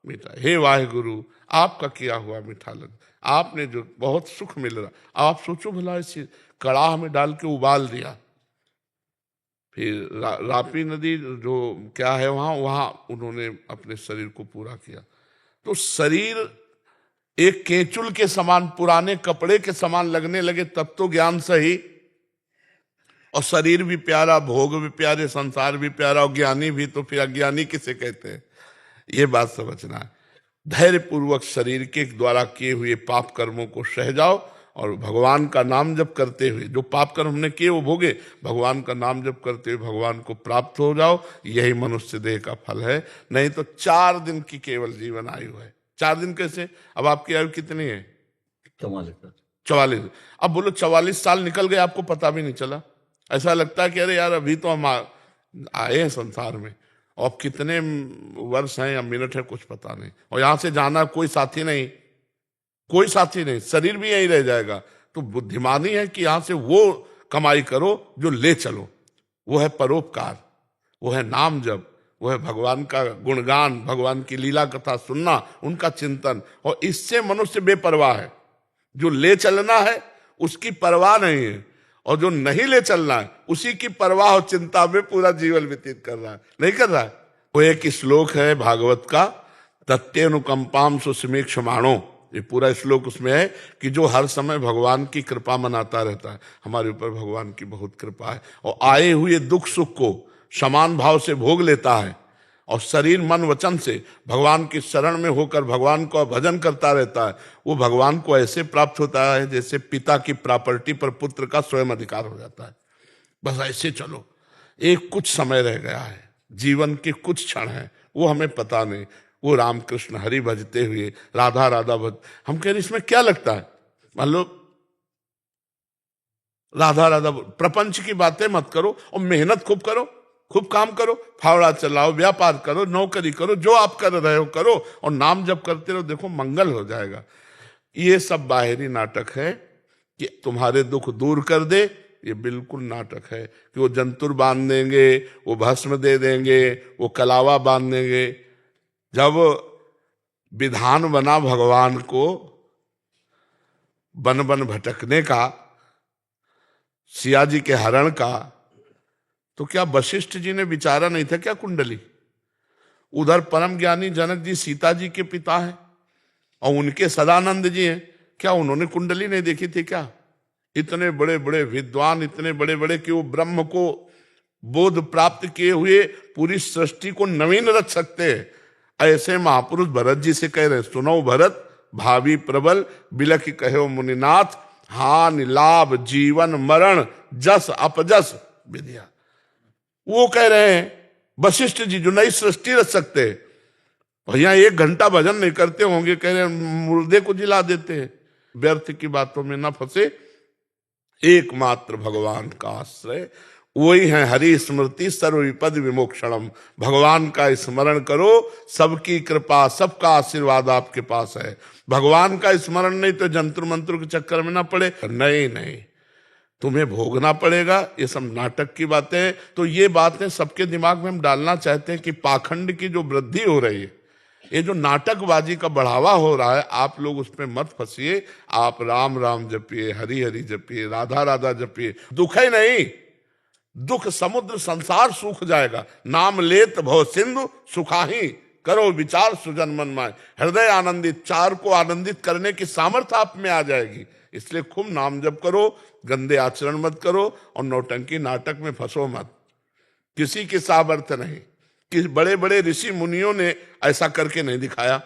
मीठा, हे वाहे गुरु आपका किया हुआ मीठा लग, आपने जो बहुत सुख मिल रहा। आप सोचो भला, इसी कड़ाह में डाल के उबाल दिया, फिर रापी नदी जो क्या है वहां उन्होंने अपने शरीर को पूरा किया। तो शरीर एक केचुल के समान, पुराने कपड़े के समान लगने लगे तब तो ज्ञान सही। और शरीर भी प्यारा, भोग भी प्यारे, संसार भी प्यारा, और ज्ञानी भी, तो फिर अज्ञानी किसे कहते हैं? ये बात समझना है। धैर्य पूर्वक शरीर के द्वारा किए हुए पाप कर्मों को सह जाओ, और भगवान का नाम जप करते हुए जो पाप कर्म हमने किए वो भोगे, भगवान का नाम जप करते हुए भगवान को प्राप्त हो जाओ। यही मनुष्य देह का फल है। नहीं तो 4 दिन की केवल जीवन आयु है। 4 दिन कैसे? अब आपकी आयु कितनी है? 44। अब बोलो 44 साल निकल गए, आपको पता भी नहीं चला। ऐसा लगता है कि अरे यार अभी तो हम आए हैं संसार में, और कितने वर्ष हैं या मिनट है कुछ पता नहीं। और यहां से जाना कोई साथी नहीं, कोई साथी नहीं, शरीर भी यही रह जाएगा। तो बुद्धिमानी है कि यहां से वो कमाई करो जो ले चलो। वो है परोपकार, वो है नाम जप, वो है भगवान का गुणगान, भगवान की लीला कथा सुनना, उनका चिंतन। और इससे मनुष्य बेपरवाह है। जो ले चलना है उसकी परवाह नहीं है, और जो नहीं ले चलना है उसी की परवाह और चिंता में पूरा जीवन व्यतीत कर रहा है। नहीं कर रहा है। वो एक श्लोक है भागवत का, तत्यनुकंपाम सुसमीक्षमाणो, ये पूरा श्लोक उसमें है कि जो हर समय भगवान की कृपा मनाता रहता है, हमारे ऊपर भगवान की बहुत कृपा है, और आए हुए दुख सुख को समान भाव से भोग लेता है, और शरीर मन वचन से भगवान की शरण में होकर भगवान का भजन करता रहता है। वो भगवान को ऐसे प्राप्त होता है जैसे पिता की प्रॉपर्टी पर पुत्र का स्वयं अधिकार हो जाता है। बस ऐसे चलो, एक कुछ समय रह गया है, जीवन के कुछ क्षण है, वो हमें पता नहीं। वो रामकृष्ण हरि भजते हुए राधा राधा भज, हम कह रहे इसमें क्या लगता है? मान लो राधा राधा, प्रपंच की बातें मत करो, और मेहनत खूब करो, खूब काम करो, फावड़ा चलाओ, व्यापार करो, नौकरी करो, जो आप कर रहे हो करो, और नाम जप करते रहो, देखो मंगल हो जाएगा। ये सब बाहरी नाटक है कि तुम्हारे दुख दूर कर दे। ये बिल्कुल नाटक है कि वो जंतुर बांध देंगे, वो भस्म दे देंगे, वो कलावा बांध देंगे। जब विधान बना भगवान को बन बन भटकने का, सिया जी के हरण का, तो क्या वशिष्ठ जी ने विचारा नहीं था क्या कुंडली? उधर परम ज्ञानी जनक जी सीता जी के पिता हैं, और उनके सदानंद जी हैं, क्या उन्होंने कुंडली नहीं देखी थी क्या? इतने बड़े बड़े विद्वान, इतने बड़े बड़े कि वो ब्रह्म को बोध प्राप्त किए हुए पूरी सृष्टि को नवीन रच सकते हैं। ऐसे महापुरुष भरत जी से कह रहे, सुनो भरत भावी प्रबल बिलख कहो मुनिनाथ, हानि लाभ जीवन मरण जस अपजस विद्या। वो कह रहे हैं वशिष्ठ जी जो नई सृष्टि रच सकते हैं। भैया 1 घंटा भजन नहीं करते होंगे, कह रहे हैं मुर्दे को जिला देते हैं। व्यर्थ की बातों में न फंसे, एकमात्र भगवान का आश्रय, वही है हरि स्मृति सर्व विपद विमोक्षणम। भगवान का स्मरण करो, सबकी कृपा सबका आशीर्वाद आपके पास है। भगवान का स्मरण नहीं तो जंतर मंत्र के चक्कर में ना पड़े। नहीं नहीं, तुम्हें भोगना पड़ेगा। ये सब नाटक की बातें हैं। तो ये बातें सबके दिमाग में हम डालना चाहते हैं कि पाखंड की जो वृद्धि हो रही है, ये जो नाटकबाजी का बढ़ावा हो रहा है, आप लोग उसमें मत फंसिए। आप राम राम जपिए, हरि हरि जपिए, राधा राधा जपिए। दुख है नहीं, दुख समुद्र संसार सूख जाएगा। नाम लेत भव सिंधु सुखाही, करो विचार सुजन मन माए। हृदय आनंदित, चार को आनंदित करने की सामर्थ्य आप में आ जाएगी। इसलिए खूब नाम जप करो, गंदे आचरण मत करो और नौटंकी नाटक में फंसो मत। किसी के सामर्थ्य नहीं, कि बड़े बड़े ऋषि मुनियों ने ऐसा करके नहीं दिखाया।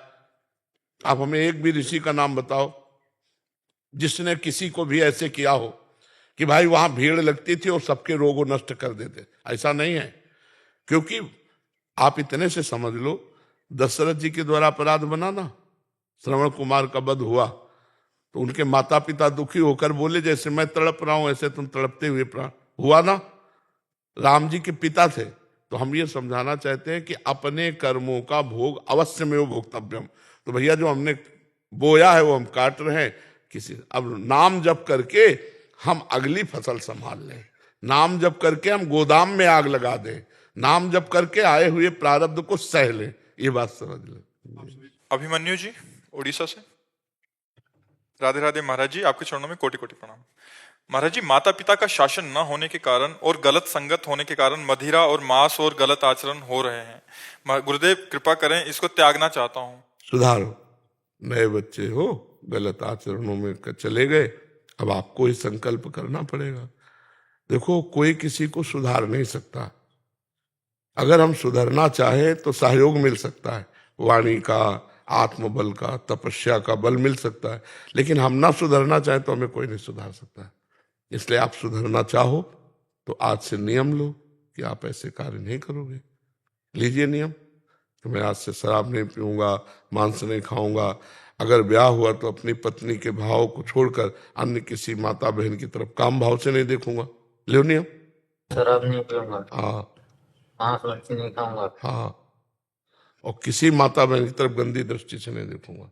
आप हमें एक भी ऋषि का नाम बताओ जिसने किसी को भी ऐसे किया हो कि भाई वहां भीड़ लगती थी और सबके रोगों नष्ट कर देते। ऐसा नहीं है। क्योंकि आप इतने से समझ लो, दशरथ जी के द्वारा अपराध बना ना, श्रवण कुमार का वध हुआ, तो उनके माता पिता दुखी होकर बोले जैसे मैं तड़प रहा हूं ऐसे तुम तड़पते हुए प्राण हुआ ना। राम जी के पिता थे। तो हम ये समझाना चाहते हैं कि अपने कर्मों का भोग अवश्य में वो भोक्तव्यम। तो भैया जो हमने बोया है वो हम काट रहे हैं। किसी अब नाम जप करके हम अगली फसल संभाल लें, नाम जप करके हम गोदाम में आग लगा दें, नाम जप करके आए हुए प्रारब्ध को सह लें। ये बात समझ लें। अभिमन्यु जी उड़ीसा से। राधे राधे महाराज जी, आपके चरणों में कोटि कोटि प्रणाम। महाराज जी, माता पिता का शासन न होने के कारण और गलत संगत होने के कारण मदिरा और मांस और गलत आचरण हो रहे हैं। गुरुदेव कृपा करें, इसको त्यागना चाहता हूँ। सुधारो। नए बच्चे हो, गलत आचरणों में चले गए, अब आपको ही संकल्प करना पड़ेगा। देखो, कोई किसी को सुधार नहीं सकता। अगर हम सुधरना चाहें तो सहयोग मिल सकता है, वाणी का, आत्मबल का, तपस्या का बल मिल सकता है। लेकिन हम ना सुधरना चाहें तो हमें कोई नहीं सुधार सकता। इसलिए आप सुधरना चाहो तो आज से नियम लो कि आप ऐसे कार्य नहीं करोगे। लीजिए नियम कि मैं आज से शराब नहीं पीऊंगा, मांस नहीं खाऊंगा। अगर ब्याह हुआ तो अपनी पत्नी के भाव को छोड़कर अन्य किसी माता बहन की तरफ काम भाव से नहीं देखूंगा। लो नियम। शराब नहीं पीऊंगा, हाँ मांस मच्छी नहीं खाऊंगा। हाँ, और किसी माता बहन की तरफ गंदी दृष्टि से नहीं देखूंगा।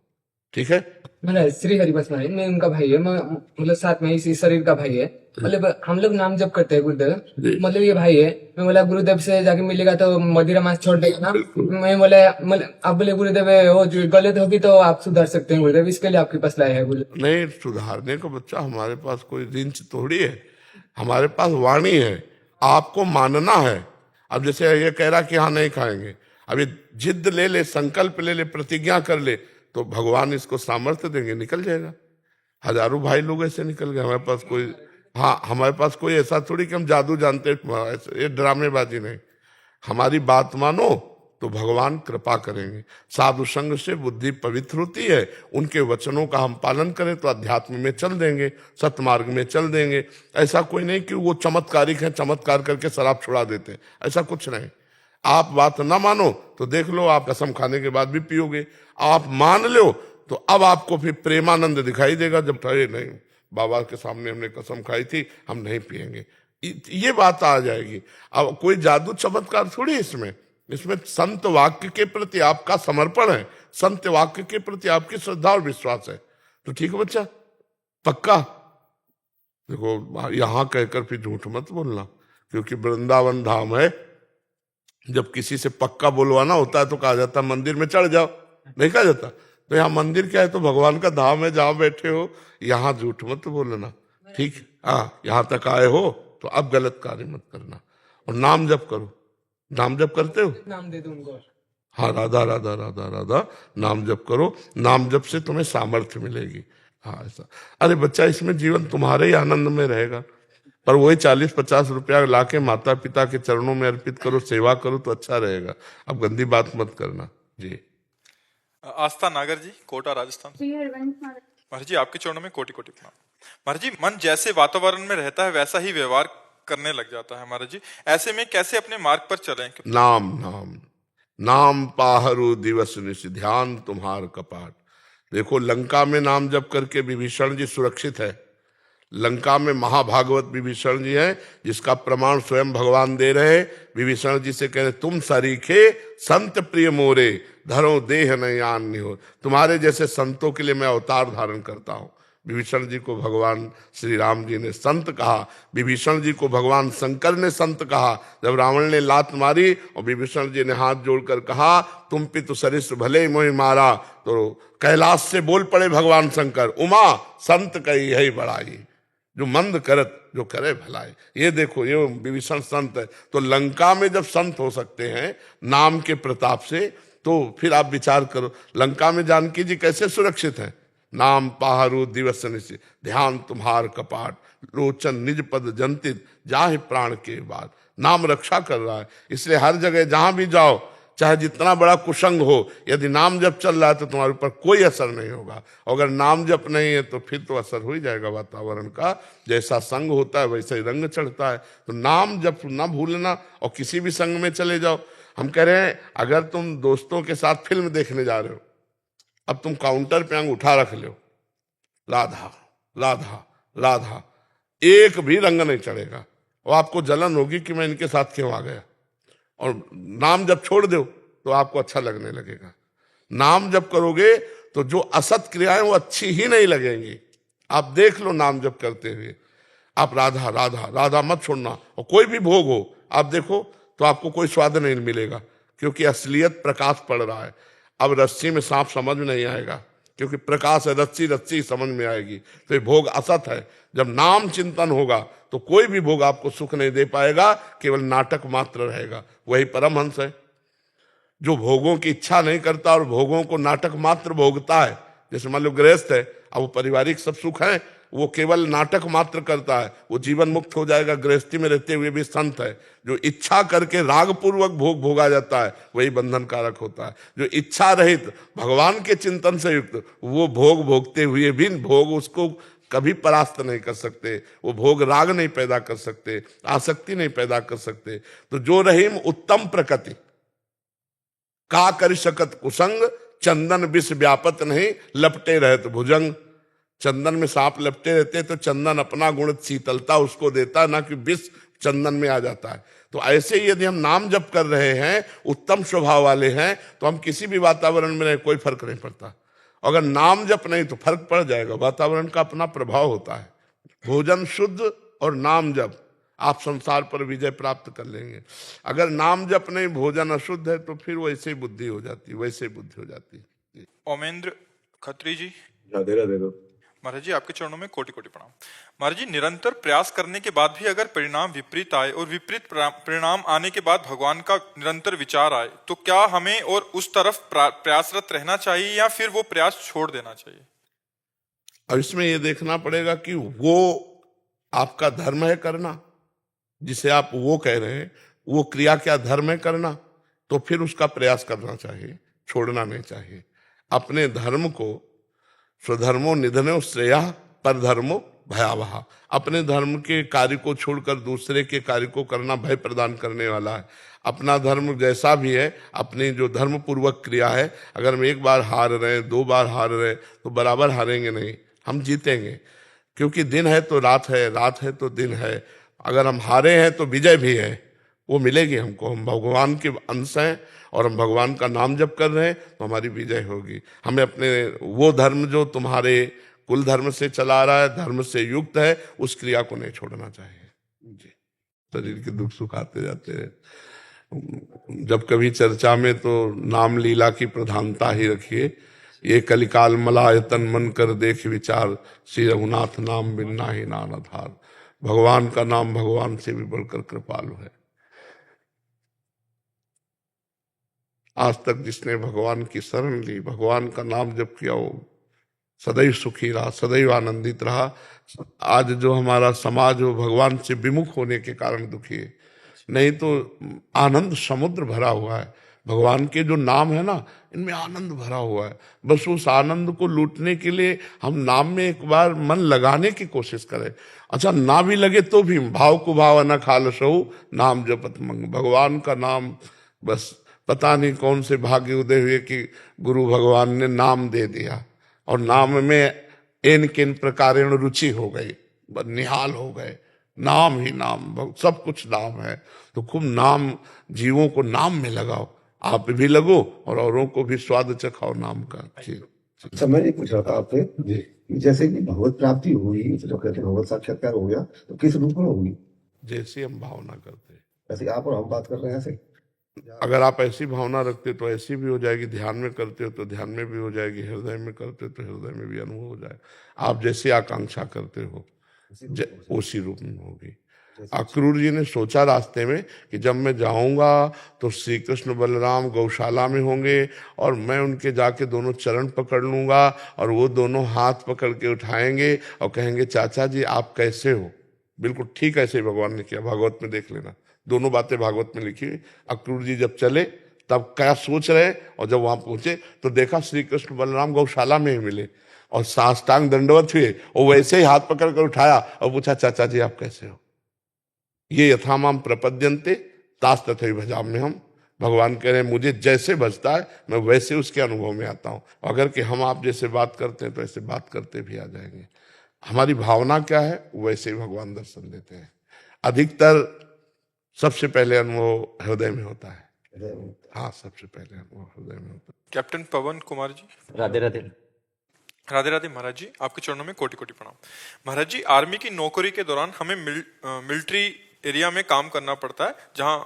ठीक है। मतलब श्री हरिवंश महाराज, मैं उनका भाई है, मैं मतलब साथ में इसी शरीर का भाई है। मतलब हम लोग नाम जप करते हैं गुरुदेव, मतलब ये भाई है। मैं बोला गुरुदेव से जाके मिलेगा तो मदिरा मांस छोड़ देगा ना। मैं बोला मतलब आप बोले गुरुदेव वो जो गलत होगी तो आप सुधार सकते हैं गुरुदेव, इसके लिए आपके पास लाया है गुरुदेव। नहीं, सुधारने को बच्चा हमारे पास कोई रिंच थोड़ी है, हमारे पास वाणी है, आपको मानना है। अब जैसे ये कह रहा कि हाँ नहीं खाएंगे, अब ये जिद ले ले, संकल्प ले ले, प्रतिज्ञा कर ले, तो भगवान इसको सामर्थ्य देंगे, निकल जाएगा। हजारों भाई लोग ऐसे निकल गए। हमारे पास कोई, हाँ हमारे पास कोई ऐसा थोड़ी कि हम जादू जानते, ये ड्रामेबाजी नहीं। हमारी बात मानो तो भगवान कृपा करेंगे। साधु संग से बुद्धि पवित्र होती है, उनके वचनों का हम पालन करें तो अध्यात्म में चल देंगे, सतमार्ग में चल देंगे। ऐसा कोई नहीं कि वो चमत्कारिक है, चमत्कार करके शराब छुड़ा देते, ऐसा कुछ नहीं। आप बात ना मानो तो देख लो, आप कसम खाने के बाद भी पियोगे। आप मान लो तो अब आपको फिर प्रेमानंद दिखाई देगा। जब ठहरे नहीं, बाबा के सामने हमने कसम खाई थी, हम नहीं पिएंगे, ये बात आ जाएगी। अब कोई जादू चमत्कार थोड़ी इसमें संत वाक्य के प्रति आपका समर्पण है, संत वाक्य के प्रति आपकी श्रद्धा और विश्वास है। तो ठीक है बच्चा, पक्का। देखो, यहां कहकर फिर झूठ मत बोलना, क्योंकि वृंदावन धाम है। जब किसी से पक्का बोलवाना होता है तो कहा जाता है मंदिर में चढ़ जाओ, नहीं कहा जाता। तो यहाँ मंदिर क्या है, तो भगवान का धाम है, जहां बैठे हो यहाँ झूठ मत बोलना। ठीक, हाँ यहाँ तक आए हो तो अब गलत कार्य मत करना। और नाम जप करो। नाम जप करते हो? नाम दे दो उनको। हाँ, राधा राधा राधा राधा नाम जप करो। नाम जप से तुम्हें सामर्थ्य मिलेगी। हाँ ऐसा। अरे बच्चा, इसमें जीवन तुम्हारे ही आनंद में रहेगा। पर वही 40-50 रुपया लाके माता पिता के चरणों में अर्पित करो, सेवा करो तो अच्छा रहेगा। अब गंदी बात मत करना जी। आस्था नागर जी, कोटा राजस्थान। महाराज जी, आपके चरणों में कोटि कोटि प्रणाम। महाराज जी, मन जैसे वातावरण में रहता है वैसा ही व्यवहार करने लग जाता है। महाराज जी, ऐसे में कैसे अपने मार्ग पर चलें? नाम नाम नाम पाहरु दिवस निश, ध्यान तुम्हार कपाट। देखो, लंका में नाम जप करके विभीषण जी सुरक्षित है, लंका में महाभागवत विभीषण जी हैं, जिसका प्रमाण स्वयं भगवान दे रहे। विभीषण जी से कह रहे तुम सरीखे संत प्रिय मोरे, धरो देह न यान हो। तुम्हारे जैसे संतों के लिए मैं अवतार धारण करता हूं। विभीषण जी को भगवान श्री राम जी ने संत कहा, विभीषण जी को भगवान शंकर ने संत कहा। जब रावण ने लात मारी और विभीषण जी ने हाथ जोड़कर कहा तुम पितु सरिस भले मोहि मारा, तो कैलाश से बोल पड़े भगवान शंकर, उमा संत कही है बड़ाई, जो मंद करत जो करे भलाई। ये देखो ये विभीषण संत है। तो लंका में जब संत हो सकते हैं नाम के प्रताप से, तो फिर आप विचार करो लंका में जानकी जी कैसे सुरक्षित हैं। नाम पाहरु दिवस निशि, ध्यान तुम्हार कपाट, लोचन निज पद जंतित, जाहि प्राण के बाद। नाम रक्षा कर रहा है, इसलिए हर जगह जहां भी जाओ, चाहे जितना बड़ा कुसंग हो, यदि नाम जप चल रहा है तो तुम्हारे ऊपर कोई असर नहीं होगा। अगर नाम जप नहीं है तो फिर तो असर हो ही जाएगा वातावरण का। जैसा संग होता है वैसे ही रंग चढ़ता है। तो नाम जप ना भूलना, और किसी भी संग में चले जाओ। हम कह रहे हैं अगर तुम दोस्तों के साथ फिल्म देखने जा रहे हो, अब तुम काउंटर पे अंगूठा रख लो, राधा राधा राधा, एक भी रंग नहीं चढ़ेगा, और आपको जलन होगी कि मैं इनके साथ क्यों आ गया। और नाम जब छोड़ दो तो आपको अच्छा लगने लगेगा। नाम जब करोगे तो जो असत क्रियाएं वो अच्छी ही नहीं लगेंगी। आप देख लो नाम जब करते हुए, आप राधा राधा राधा मत छोड़ना। और कोई भी भोग हो आप देखो तो आपको कोई स्वाद नहीं मिलेगा, क्योंकि असलियत प्रकाश पड़ रहा है। अब रस्सी में सांप समझ में नहीं आएगा, क्योंकि प्रकाश है, रस्सी रस्सी समझ में आएगी। तो ये भोग असत है। जब नाम चिंतन होगा तो कोई भी भोग आपको सुख नहीं दे पाएगा, केवल नाटक मात्र रहेगा। वही परमहंस है जो भोगों की इच्छा नहीं करता और भोगों को नाटक मात्र भोगता है। जैसे मान लो गृहस्थ है, अब वो पारिवारिक सब सुख है, वो केवल नाटक मात्र करता है, वो जीवन मुक्त हो जाएगा। गृहस्थी में रहते हुए भी संत है। जो इच्छा करके राग पूर्वक भोग भोगा जाता है वही बंधन कारक होता है। जो इच्छा रहित भगवान के चिंतन से युक्त, वो भोग भोगते हुए भी भोग उसको कभी परास्त नहीं कर सकते। वो भोग राग नहीं पैदा कर सकते, आसक्ति नहीं पैदा कर सकते। तो जो रहीम उत्तम प्रकृति का कर सकत कुसंग, चंदन विष व्यापत नहीं, लपटे रहत भुजंग। चंदन में सांप लपटे रहते तो चंदन अपना गुण शीतलता उसको देता, ना कि विष चंदन में आ जाता है। तो ऐसे ही यदि हम नाम जप कर रहे हैं, उत्तम स्वभाव वाले हैं, तो हम किसी भी वातावरण में रहे कोई फर्क नहीं पड़ता। अगर नाम जप नहीं तो फर्क पड़ जाएगा। वातावरण का अपना प्रभाव होता है। भोजन शुद्ध और नाम जप, आप संसार पर विजय प्राप्त कर लेंगे। अगर नाम जप नहीं, भोजन अशुद्ध है, तो फिर वैसे ही बुद्धि हो जाती, वैसे ही बुद्धि हो जाती। ओमेंद्र खत्री जी, राधे राधे। महाराज जी आपके चरणों में कोटि कोटि प्रणाम। महाराज जी, निरंतर प्रयास करने के बाद भी अगर परिणाम विपरीत आए और विपरीत परिणाम आने के बाद भगवान का निरंतर विचार आए, तो क्या हमें और उस तरफ प्रयासरत रहना चाहिए या फिर वो प्रयास छोड़ देना चाहिए? अब इसमें यह देखना पड़ेगा कि वो आपका धर्म है करना, जिसे आप वो कह रहे हैं, वो क्रिया क्या धर्म है करना, तो फिर उसका प्रयास करना चाहिए, छोड़ना नहीं चाहिए। अपने धर्म को स्वधर्मो निधनो श्रेया पर धर्मो भयावह। अपने धर्म के कार्य को छोड़कर दूसरे के कार्य को करना भय प्रदान करने वाला है। अपना धर्म जैसा भी है, अपनी जो धर्म पूर्वक क्रिया है, अगर हम एक बार हार रहे हैं, 2 बार हार रहे हैं, तो बराबर हारेंगे नहीं, हम जीतेंगे। क्योंकि दिन है तो रात है, रात है तो दिन है। अगर हम हारे हैं तो विजय भी है, वो मिलेगी हमको। हम भगवान के अंश हैं और हम भगवान का नाम जप कर रहे हैं, तो हमारी विजय होगी। हमें अपने वो धर्म जो तुम्हारे कुल धर्म से चला रहा है, धर्म से युक्त है, उस क्रिया को नहीं छोड़ना चाहिए जी। शरीर के दुख सुख आते जाते हैं। जब कभी चर्चा में तो नाम लीला की प्रधानता ही रखिए। ये कलिकाल मलायतन मन कर देख विचार, श्री रघुनाथ नाम बिन ही नान आधार। भगवान का नाम भगवान से भी बढ़कर कृपालु है। आज तक जिसने भगवान की शरण ली, भगवान का नाम जप किया, वो सदैव सुखी रहा, सदैव आनंदित रहा। आज जो हमारा समाज वो भगवान से विमुख होने के कारण दुखी है, नहीं तो आनंद समुद्र भरा हुआ है। भगवान के जो नाम है ना, इनमें आनंद भरा हुआ है। बस उस आनंद को लूटने के लिए हम नाम में एक बार मन लगाने की कोशिश करें। अच्छा, ना भी लगे तो भी भाव को भाव न खाल सहु, नाम जपत मंग। भगवान का नाम, बस पता नहीं कौन से भाग्य उदय हुए कि गुरु भगवान ने नाम दे दिया और नाम में इन किन प्रकारेण रुचि हो गई निहाल हो गए, नाम ही नाम, सब कुछ नाम है। तो खूब नाम, जीवों को नाम में लगाओ, आप भी लगो और औरों को भी स्वाद चखाओ नाम का। जी अच्छा, मैं ये पूछ रहा था आपसे कि जैसे कि भगवत प्राप्ति हुई, जो कहते हैं भगवत साक्षात्कार हो गया, तो किस रूप में हुई? जैसी हम भावना करते हैं, जैसे आप और हम बात कर रहे हैं ऐसे। अगर आप ऐसी भावना रखते हो तो ऐसी भी हो जाएगी, ध्यान में करते हो तो ध्यान में भी हो जाएगी, हृदय में करते हो तो हृदय में भी अनुभव हो जाएगा। आप जैसी आकांक्षा करते हो उसी रूप में होगी। अक्रूर जी ने सोचा रास्ते में कि जब मैं जाऊंगा तो श्री कृष्ण बलराम गौशाला में होंगे और मैं उनके जाके दोनों चरण पकड़ लूंगा और वो दोनों हाथ पकड़ के उठाएंगे और कहेंगे चाचा जी आप कैसे हो। बिल्कुल ठीक ऐसे ही भगवान ने किया, भागवत में देख लेना, दोनों बातें भागवत में लिखी हुई। अक्रूर जी जब चले तब क्या सोच रहे, और जब वहां पहुंचे तो देखा श्री कृष्ण बलराम गौशाला में ही मिले और साष्टांग दंडवत हुए और वैसे ही हाथ पकड़ कर उठाया और पूछा चाचा जी आप कैसे हो। ये यथामाम प्रपद्यन्ते तास तथैव भजाम्यहम् हम, भगवान कह रहे हैं मुझे जैसे भजता है मैं वैसे उसके अनुभव में आता हूं। अगर कि हम आप जैसे बात करते हैं तो ऐसे बात करते भी आ जाएंगे। हमारी भावना क्या है वैसे ही भगवान दर्शन देते हैं। अधिकतर सबसे पहले अनुभव हृदय में होता है। हाँ, सबसे पहले अनुभव हृदय में होता है। कैप्टन पवन कुमार जी। राधे राधे। राधे राधे महाराज जी, आपके चरणों में कोटि कोटि प्रणाम। महाराज जी, आर्मी की नौकरी के दौरान हमें मिलिट्री एरिया में काम करना पड़ता है जहां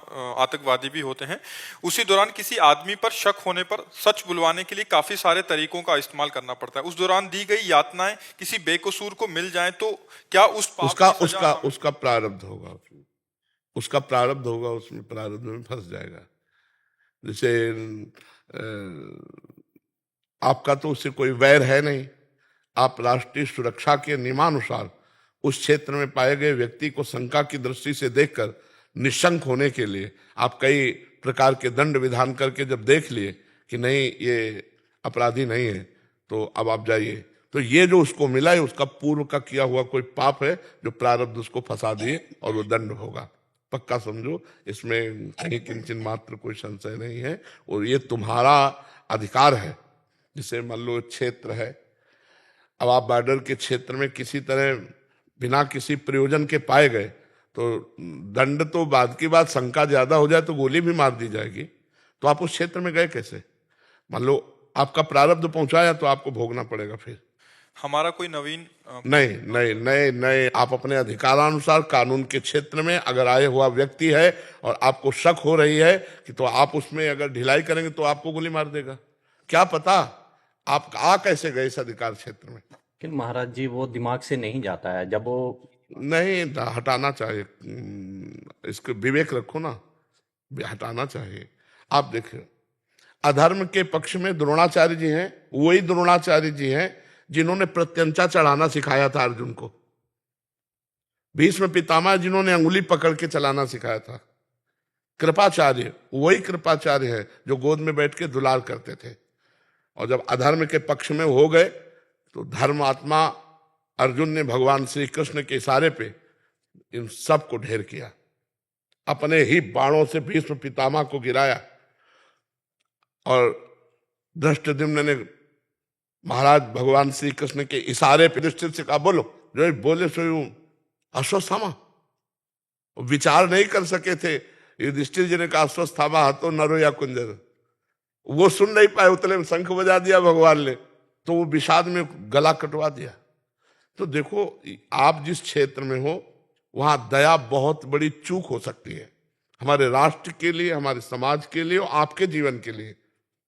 आतंकवादी भी होते हैं। उसी दौरान किसी आदमी पर शक होने पर सच बुलवाने के लिए काफी सारे तरीकों का इस्तेमाल करना पड़ता है। उस दौरान दी गई यातनाएं किसी बेकसूर को मिल जाएं तो क्या उस पाप की सजा उसका प्रारब्ध होगा, उसका प्रारब्ध होगा, उसमें प्रारब्ध में फंस जाएगा। जैसे आपका तो उससे कोई वैर है नहीं, आप राष्ट्रीय सुरक्षा के नियमानुसार उस क्षेत्र में पाए गए व्यक्ति को शंका की दृष्टि से देखकर निशंक होने के लिए आप कई प्रकार के दंड विधान करके जब देख लिए कि नहीं ये अपराधी नहीं है तो अब आप जाइए। तो ये जो उसको मिला है उसका पूर्व का किया हुआ कोई पाप है जो प्रारब्ध उसको फंसा दिए और वो दंड होगा, पक्का समझो। इसमें कहीं किंचन मात्र कोई संशय नहीं है। और ये तुम्हारा अधिकार है। जैसे मान लो क्षेत्र है, अब आप बॉर्डर के क्षेत्र में किसी तरह बिना किसी प्रयोजन के पाए गए तो दंड तो बाद की बात, शंका ज्यादा हो जाए तो गोली भी मार दी जाएगी। तो आप उस क्षेत्र में गए कैसे? मान लो आपका प्रारब्ध पहुंचाया तो आपको भोगना पड़ेगा। फिर हमारा कोई नवीन नहीं, आप अपने अधिकारानुसार कानून के क्षेत्र में अगर आए हुआ व्यक्ति है और आपको शक हो रही है कि तो आप उसमें अगर ढिलाई करेंगे तो आपको गोली मार देगा। क्या पता आप आ कैसे गए इस अधिकार क्षेत्र में। लेकिन महाराज जी वो दिमाग से नहीं जाता है जब वो नहीं हटाना चाहिए, इसको विवेक रखो ना, हटाना चाहिए। आप देखिए अधर्म के पक्ष में द्रोणाचार्य जी हैं, वही द्रोणाचार्य जी हैं जिन्होंने प्रत्यंचा चढ़ाना सिखाया था अर्जुन को। भीष्म पितामह जिन्होंने अंगुली पकड़ के चलाना सिखाया था। कृपाचार्य वही कृपाचार्य है जो गोद में बैठ के दुलार करते थे। और जब अधर्म के पक्ष में हो गए तो धर्मात्मा अर्जुन ने भगवान श्री कृष्ण के इशारे पे इन सब को ढेर किया, अपने ही बाणों से भीष्म पितामह को गिराया। और धृष्टद्युम्न ने महाराज भगवान श्री कृष्ण के इशारे पे युधिष्ठिर से कहा बोलो, जो बोले सो अश्वस्थामा। विचार नहीं कर सके थे। युधिष्ठिर जी ने कहा अश्वस्थामा हतो नरो या कुंजर, वो सुन नहीं पाए, उतने में शंख बजा दिया भगवान ने, तो वो विषाद में गला कटवा दिया। तो देखो आप जिस क्षेत्र में हो वहां दया बहुत बड़ी चूक हो सकती है, हमारे राष्ट्र के लिए, हमारे समाज के लिए और आपके जीवन के लिए।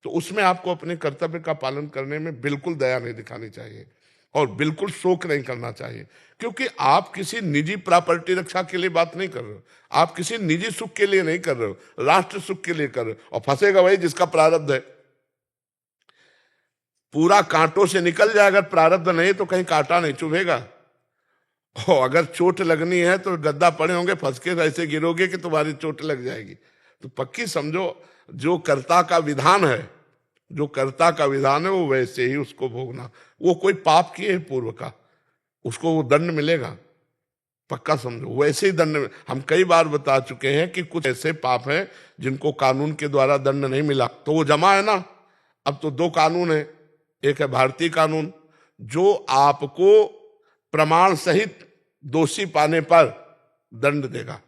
तो उसमें आपको अपने कर्तव्य का पालन करने में बिल्कुल दया नहीं दिखानी चाहिए और बिल्कुल शोक नहीं करना चाहिए, क्योंकि आप किसी निजी प्रॉपर्टी रक्षा के लिए बात नहीं कर रहे हो, आप किसी निजी सुख के लिए नहीं कर रहे हो, राष्ट्र सुख के लिए कर रहे हो। और फंसेगा वही जिसका प्रारब्ध है। पूरा कांटों से निकल जाए, अगर प्रारब्ध नहीं तो कहीं कांटा नहीं चुभेगा। और अगर चोट लगनी है तो गद्दा पड़े होंगे, फंस के ऐसे गिरोगे कि तुम्हारी चोट लग जाएगी। तो पक्की समझो जो कर्ता का विधान है, जो कर्ता का विधान है वो वैसे ही उसको भोगना। वो कोई पाप किए है पूर्व का, उसको वो दंड मिलेगा, पक्का समझो वैसे ही दंड। हम कई बार बता चुके हैं कि कुछ ऐसे पाप हैं जिनको कानून के द्वारा दंड नहीं मिला, तो वो जमा है ना। अब तो दो कानून है, एक है भारतीय कानून जो आपको प्रमाण सहित दोषी पाने पर दंड देगा।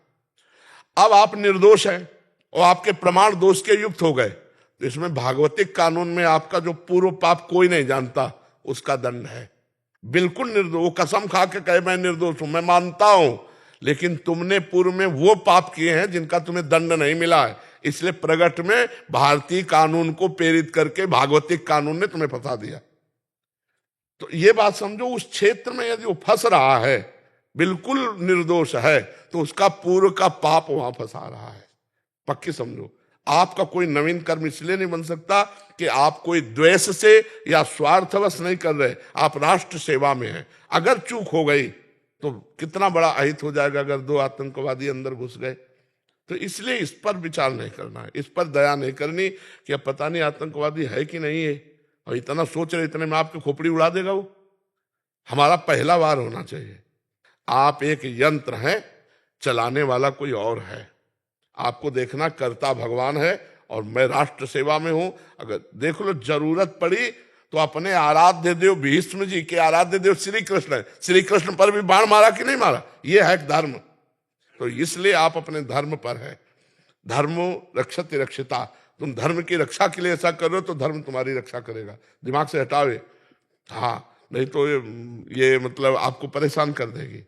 अब आप निर्दोष हैं और आपके प्रमाण दोष के युक्त हो गए, तो इसमें भागवतिक कानून में आपका जो पूर्व पाप कोई नहीं जानता उसका दंड है। बिल्कुल निर्दोष, वो कसम खा के कहे मैं निर्दोष हूं, मैं मानता हूं, लेकिन तुमने पूर्व में वो पाप किए हैं जिनका तुम्हें दंड नहीं मिला है, इसलिए प्रगट में भारतीय कानून को प्रेरित करके भागवतिक कानून ने तुम्हें फंसा दिया। तो ये बात समझो, उस क्षेत्र में यदि वो फंस रहा है, बिल्कुल निर्दोष है, तो उसका पूर्व का पाप वहां फंसा रहा है। पक्की समझो, आपका कोई नवीन कर्म इसलिए नहीं बन सकता कि आप कोई द्वेष से या स्वार्थवश नहीं कर रहे, आप राष्ट्र सेवा में हैं। अगर चूक हो गई तो कितना बड़ा अहित हो जाएगा अगर 2 आतंकवादी अंदर घुस गए। तो इसलिए इस पर विचार नहीं करना है, इस पर दया नहीं करनी कि अब पता नहीं आतंकवादी है कि नहीं है, और इतना सोच रहे इतने में आपकी खोपड़ी उड़ा देगा वो। हमारा पहला वार होना चाहिए, आप एक यंत्र हैं, चलाने वाला कोई और है। आपको देखना कर्ता भगवान है और मैं राष्ट्र सेवा में हूं। अगर देख लो जरूरत पड़ी तो अपने आराध्य देव भीष्म जी के आराध्य देव श्री कृष्ण है, श्री कृष्ण पर भी बाण मारा कि नहीं मारा, ये है धर्म। तो इसलिए आप अपने धर्म पर है, धर्मो रक्षति रक्षिता। तुम धर्म की रक्षा के लिए ऐसा कर रहे हो तो धर्म तुम्हारी रक्षा करेगा, दिमाग से हटावे। हाँ, नहीं तो ये मतलब आपको परेशान कर देगी।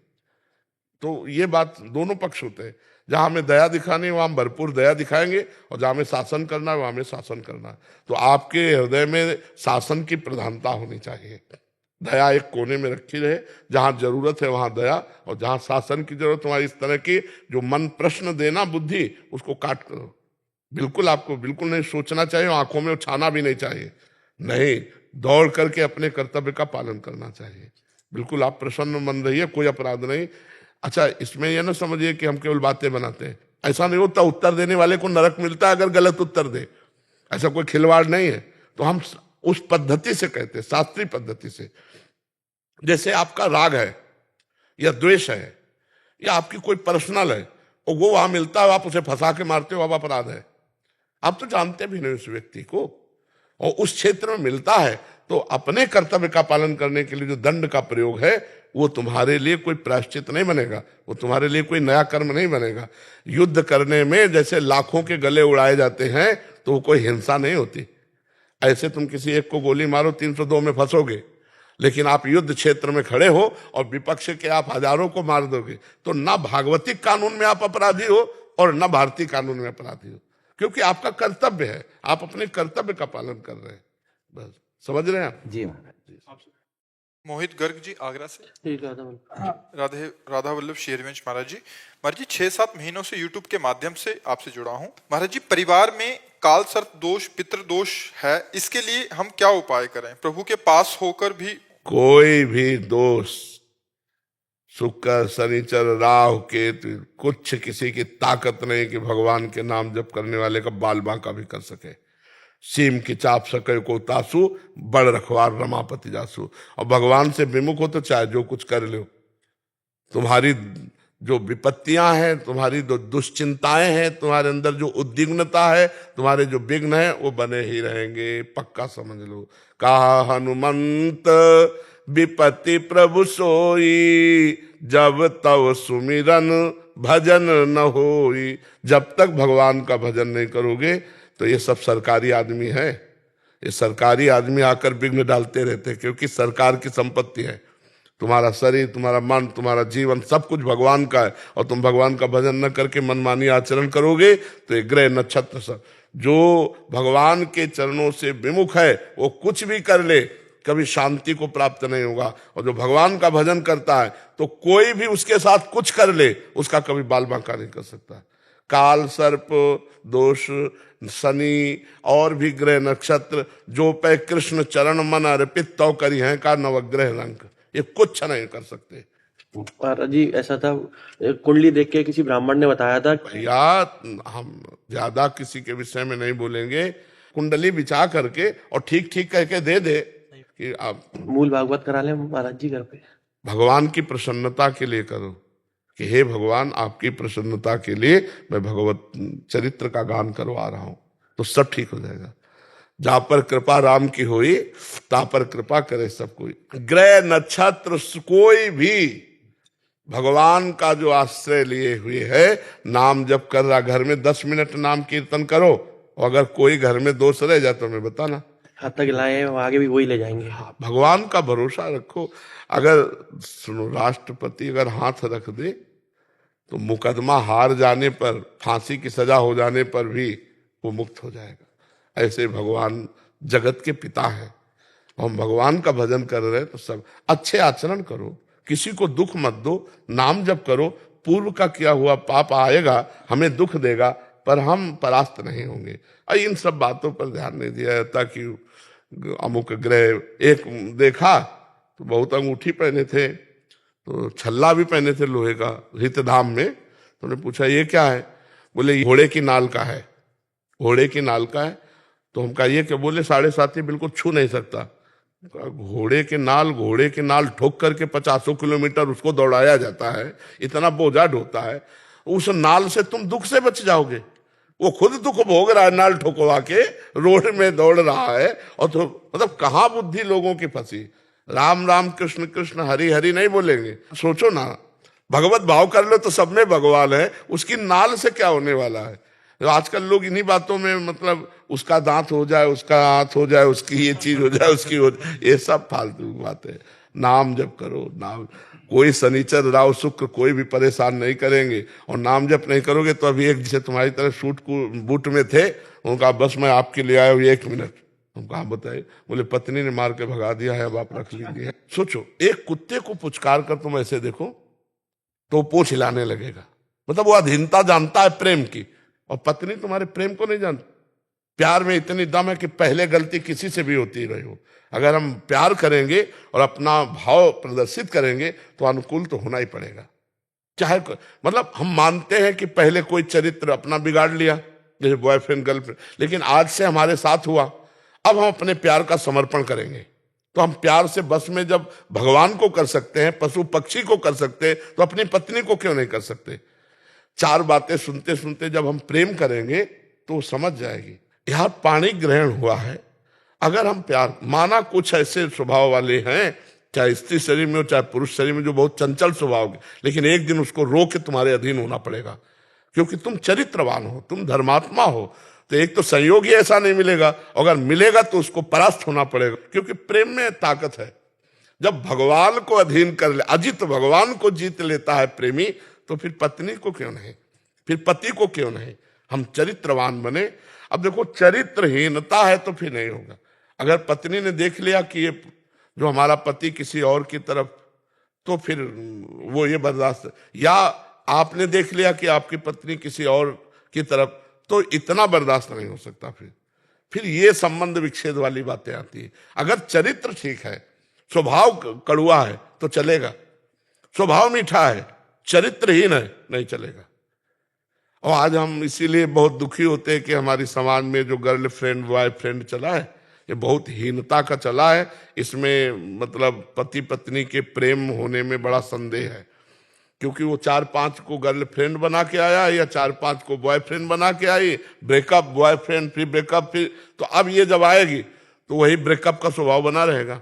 तो ये बात दोनों पक्ष होते हैं, जहां हमें दया दिखानी है वहां हम भरपूर दया दिखाएंगे, और जहां हमें शासन करना है वहां हमें शासन करना है। तो आपके हृदय में शासन की प्रधानता होनी चाहिए, दया एक कोने में रखी रहे, जहां जरूरत है वहां दया, और जहां शासन की जरूरत है इस तरह की जो मन प्रश्न देना बुद्धि उसको काट करो। बिल्कुल आपको बिल्कुल नहीं सोचना चाहिए, आंखों में उछाना भी नहीं चाहिए, नहीं, दौड़ करके अपने कर्तव्य का पालन करना चाहिए। बिल्कुल आप प्रसन्न मन रहिए, कोई अपराध नहीं। अच्छा, इसमें यह ना समझिए कि हम केवल बातें बनाते हैं, ऐसा नहीं होता। उत्तर देने वाले को नरक मिलता है अगर गलत उत्तर दे, ऐसा कोई खिलवाड़ नहीं है। तो हम उस पद्धति से कहते हैं, शास्त्रीय पद्धति से। जैसे आपका राग है या द्वेष है या आपकी कोई पर्सनल है और वो वहां मिलता है, आप उसे फंसा के मारते हो, अब अपराध है। आप तो जानते भी नहीं उस व्यक्ति को, और उस क्षेत्र में मिलता है, तो अपने कर्तव्य का पालन करने के लिए जो दंड का प्रयोग है वो तुम्हारे लिए कोई प्रायश्चित नहीं बनेगा, वो तुम्हारे लिए कोई नया कर्म नहीं बनेगा। युद्ध करने में जैसे लाखों के गले उड़ाए जाते हैं तो वो कोई हिंसा नहीं होती। ऐसे तुम किसी एक को गोली मारो 302 में फंसोगे, लेकिन आप युद्ध क्षेत्र में खड़े हो और विपक्ष के आप हजारों को मार दोगे, तो ना भागवतिक कानून में आप अपराधी हो और ना भारतीय कानून में अपराधी हो, क्योंकि आपका कर्तव्य है, आप अपने कर्तव्य का पालन कर रहे हैं। बस समझ रहे हैं आप? जी महाराज। मोहित गर्ग जी आगरा से। राधा वल्लभ शेरवंश महाराज जी। महाराज जी 6-7 महीनों से यूट्यूब के माध्यम से आपसे जुड़ा हूं। महाराज जी, परिवार में काल सर्प दोष, पितृ दोष है, इसके लिए हम क्या उपाय करें? प्रभु के पास होकर भी कोई भी दोष, शुक्र शनिचर राहु केतु, कुछ किसी की ताकत नहीं कि भगवान के नाम जप करने वाले का बाल बांका भी कर सके। सीम की चाप सके को तासु, बड़ रखवार रमापति जासु। और भगवान से विमुख हो तो चाहे जो कुछ कर लो, तुम्हारी जो विपत्तियां हैं, तुम्हारी जो दुश्चिंताएं हैं, तुम्हारे अंदर जो उद्विग्नता है, तुम्हारे जो विघ्न है, वो बने ही रहेंगे, पक्का समझ लो। कहा हनुमंत विपत्ति प्रभु सोई, जब तब सुमिरन भजन न होई। जब तक भगवान का भजन नहीं करोगे तो ये सब सरकारी आदमी है, ये सरकारी आदमी आकर विघ्न डालते रहते हैं, क्योंकि सरकार की संपत्ति है। तुम्हारा शरीर, तुम्हारा मन, तुम्हारा जीवन सब कुछ भगवान का है, और तुम भगवान का भजन न करके मनमानी आचरण करोगे तो ये ग्रह नक्षत्र सब जो भगवान के चरणों से विमुख है वो कुछ भी कर ले, कभी शांति को प्राप्त नहीं होगा। और जो भगवान का भजन करता है तो कोई भी उसके साथ कुछ कर ले, उसका कभी बाल बांका नहीं कर सकता। काल सर्प दोष, शनि और भी ग्रह नक्षत्र जो पे कृष्ण चरण मन अर्पित तो करी हैं का नवग्रह रंग, ये कुछ नहीं कर सकते। महाराज जी ऐसा था, कुंडली देख के किसी ब्राह्मण ने बताया था। भैया हम ज्यादा किसी के विषय में नहीं बोलेंगे, कुंडली बिछा करके और ठीक ठीक करके दे दे कि आप मूल भागवत करा लें महाराज जी घर पे। भगवान की प्रसन्नता के लिए करो कि हे भगवान, आपकी प्रसन्नता के लिए मैं भगवत चरित्र का गान करवा रहा हूं, तो सब ठीक हो जाएगा। जहां पर कृपा राम की हुई ता पर कृपा करे सब कोई। ग्रह नक्षत्र कोई भी भगवान का जो आश्रय लिए हुए है, नाम जप कर रहा, घर में 10 मिनट नाम कीर्तन करो, और अगर कोई घर में दोष रह जाए तो हमें बताना। हाथ तक लाए हैं, आगे भी वही ले जाएंगे। भगवान का भरोसा रखो। अगर सुनो, राष्ट्रपति अगर हाथ रख दे तो मुकदमा हार जाने पर, फांसी की सजा हो जाने पर भी वो मुक्त हो जाएगा। ऐसे भगवान जगत के पिता हैं। हम भगवान का भजन कर रहे हैं तो सब अच्छे आचरण करो, किसी को दुख मत दो, नाम जप करो। पूर्व का किया हुआ पाप आएगा, हमें दुख देगा, पर हम परास्त नहीं होंगे। और इन सब बातों पर ध्यान नहीं दिया जाता कि अमुक ग्रह, एक देखा तो बहुत अंगूठी पहने थे, तो छल्ला भी पहने थे लोहे का, हितधाम में। तो उन्होंने पूछा ये क्या है? बोले ये घोड़े की नाल का है। घोड़े की नाल का है। तो हम कहा ये क्या? बोले 7.5 बिल्कुल छू नहीं सकता। घोड़े के नाल ठोक करके 50 किलोमीटर उसको दौड़ाया जाता है, इतना बोझा ढोता है, उस नाल से तुम दुख से बच जाओगे? वो खुद दुख भोग रहा है, नाल ठोकवा के रोड में दौड़ रहा है, और तो मतलब कहाँ बुद्धि लोगों की फंसी। राम राम कृष्ण कृष्ण हरि हरि नहीं बोलेंगे? सोचो ना, भगवत भाव कर लो तो सब में भगवान है, उसकी नाल से क्या होने वाला है? आजकल लोग इन्हीं बातों में, मतलब उसका दांत हो जाए, उसका हाथ हो जाए, उसकी ये चीज हो जाए, उसकी हो जाए, ये सब फालतू बातें। नाम जप करो। नाम, कोई शनिचर राव शुक्र कोई भी परेशान नहीं करेंगे, और नाम जप नहीं करोगे तो अभी एक जिसे तुम्हारी तरह सूट को बूट में थे, उनका बस मैं आपके लिए आया हूँ 1 मिनट। हम कहा बताइए? बोले पत्नी ने मार के भगा दिया है, अब आप रख लीजिए। सोचो, एक कुत्ते को पुचकार कर तुम ऐसे देखो तो पूंछ हिलाने लगेगा, मतलब वो अधीनता जानता है प्रेम की। और पत्नी तुम्हारे प्रेम को नहीं जानती। प्यार में इतनी दम है कि पहले गलती किसी से भी होती रही हो, अगर हम प्यार करेंगे और अपना भाव प्रदर्शित करेंगे तो अनुकूल तो होना ही पड़ेगा। चाहे मतलब हम मानते हैं कि पहले कोई चरित्र अपना बिगाड़ लिया, जैसे बॉयफ्रेंड गर्लफ्रेंड, लेकिन आज से हमारे साथ हुआ, अब हम अपने प्यार का समर्पण करेंगे। तो हम प्यार से बस में जब भगवान को कर सकते हैं, पशु पक्षी को कर सकते हैं, तो अपनी पत्नी को क्यों नहीं कर सकते? 4 बातें सुनते सुनते जब हम प्रेम करेंगे तो समझ जाएगी। यह पाणी ग्रहण हुआ है। अगर हम प्यार, माना कुछ ऐसे स्वभाव वाले हैं, चाहे स्त्री शरीर में हो चाहे पुरुष शरीर में, जो बहुत चंचल स्वभाव के, लेकिन एक दिन उसको रोक के तुम्हारे अधीन होना पड़ेगा, क्योंकि तुम चरित्रवान हो, तुम धर्मात्मा हो। तो एक तो संयोग ही ऐसा नहीं मिलेगा, अगर मिलेगा तो उसको परास्त होना पड़ेगा, क्योंकि प्रेम में ताकत है। जब भगवान को अधीन कर ले, अजित भगवान को जीत लेता है प्रेमी, तो फिर पत्नी को क्यों नहीं, फिर पति को क्यों नहीं? हम चरित्रवान बने। अब देखो, चरित्रहीनता है तो फिर नहीं होगा। अगर पत्नी ने देख लिया कि ये जो हमारा पति किसी और की तरफ, तो फिर वो ये बर्दाश्त, या आपने देख लिया कि आपकी पत्नी किसी और की तरफ, तो इतना बर्दाश्त नहीं हो सकता। फिर ये संबंध विच्छेद वाली बातें आती है। अगर चरित्र ठीक है, स्वभाव कड़ुआ है तो चलेगा, स्वभाव मीठा है, चरित्रहीन है, नहीं चलेगा। और आज हम इसीलिए बहुत दुखी होते हैं कि हमारी समाज में जो गर्लफ्रेंड बॉयफ्रेंड चला है, ये बहुत हीनता का चला है। इसमें मतलब पति पत्नी के प्रेम होने में बड़ा संदेह है, क्योंकि वो 4-5 को गर्लफ्रेंड बना के आया, या 4-5 को बॉयफ्रेंड बना के आई, ब्रेकअप, बॉयफ्रेंड, फिर ब्रेकअप, फिर तो अब ये जब आएगी तो वही ब्रेकअप का स्वभाव बना रहेगा,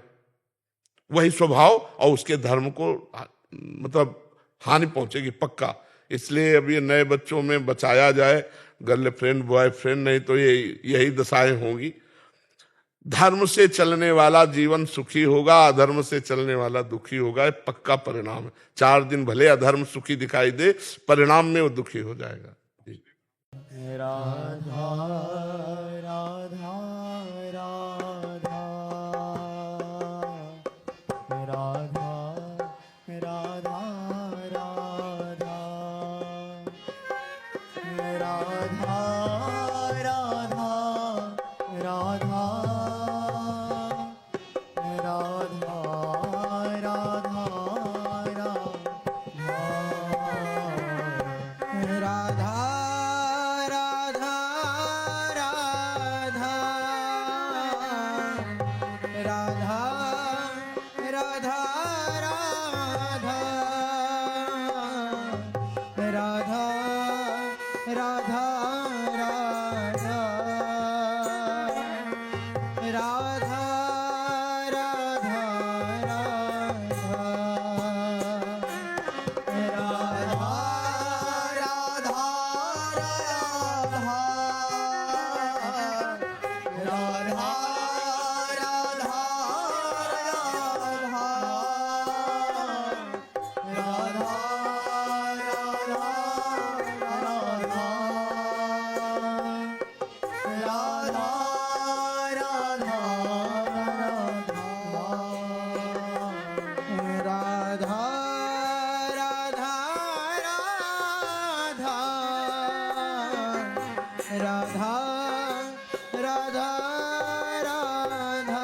वही स्वभाव, और उसके धर्म को मतलब हानि पहुंचेगी पक्का। इसलिए अब ये नए बच्चों में बचाया जाए गर्लफ्रेंड बॉयफ्रेंड, नहीं तो ये यही दशाएं होंगी। धर्म से चलने वाला जीवन सुखी होगा, अधर्म से चलने वाला दुखी होगा, ये पक्का परिणाम है। 4 दिन भले अधर्म सुखी दिखाई दे, परिणाम में वो दुखी हो जाएगा। राधा राधा राधा राधा राधा राधा राधा राधा राधा राधा राधा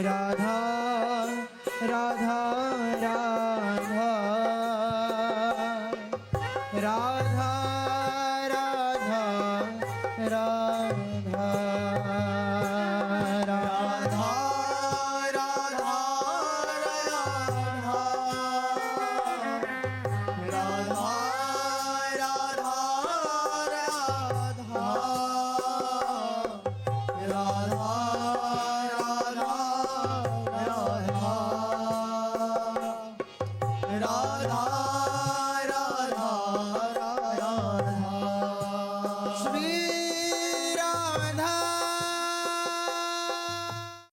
राधा राधा राधा राधा राधा राधा राधा श्री राधा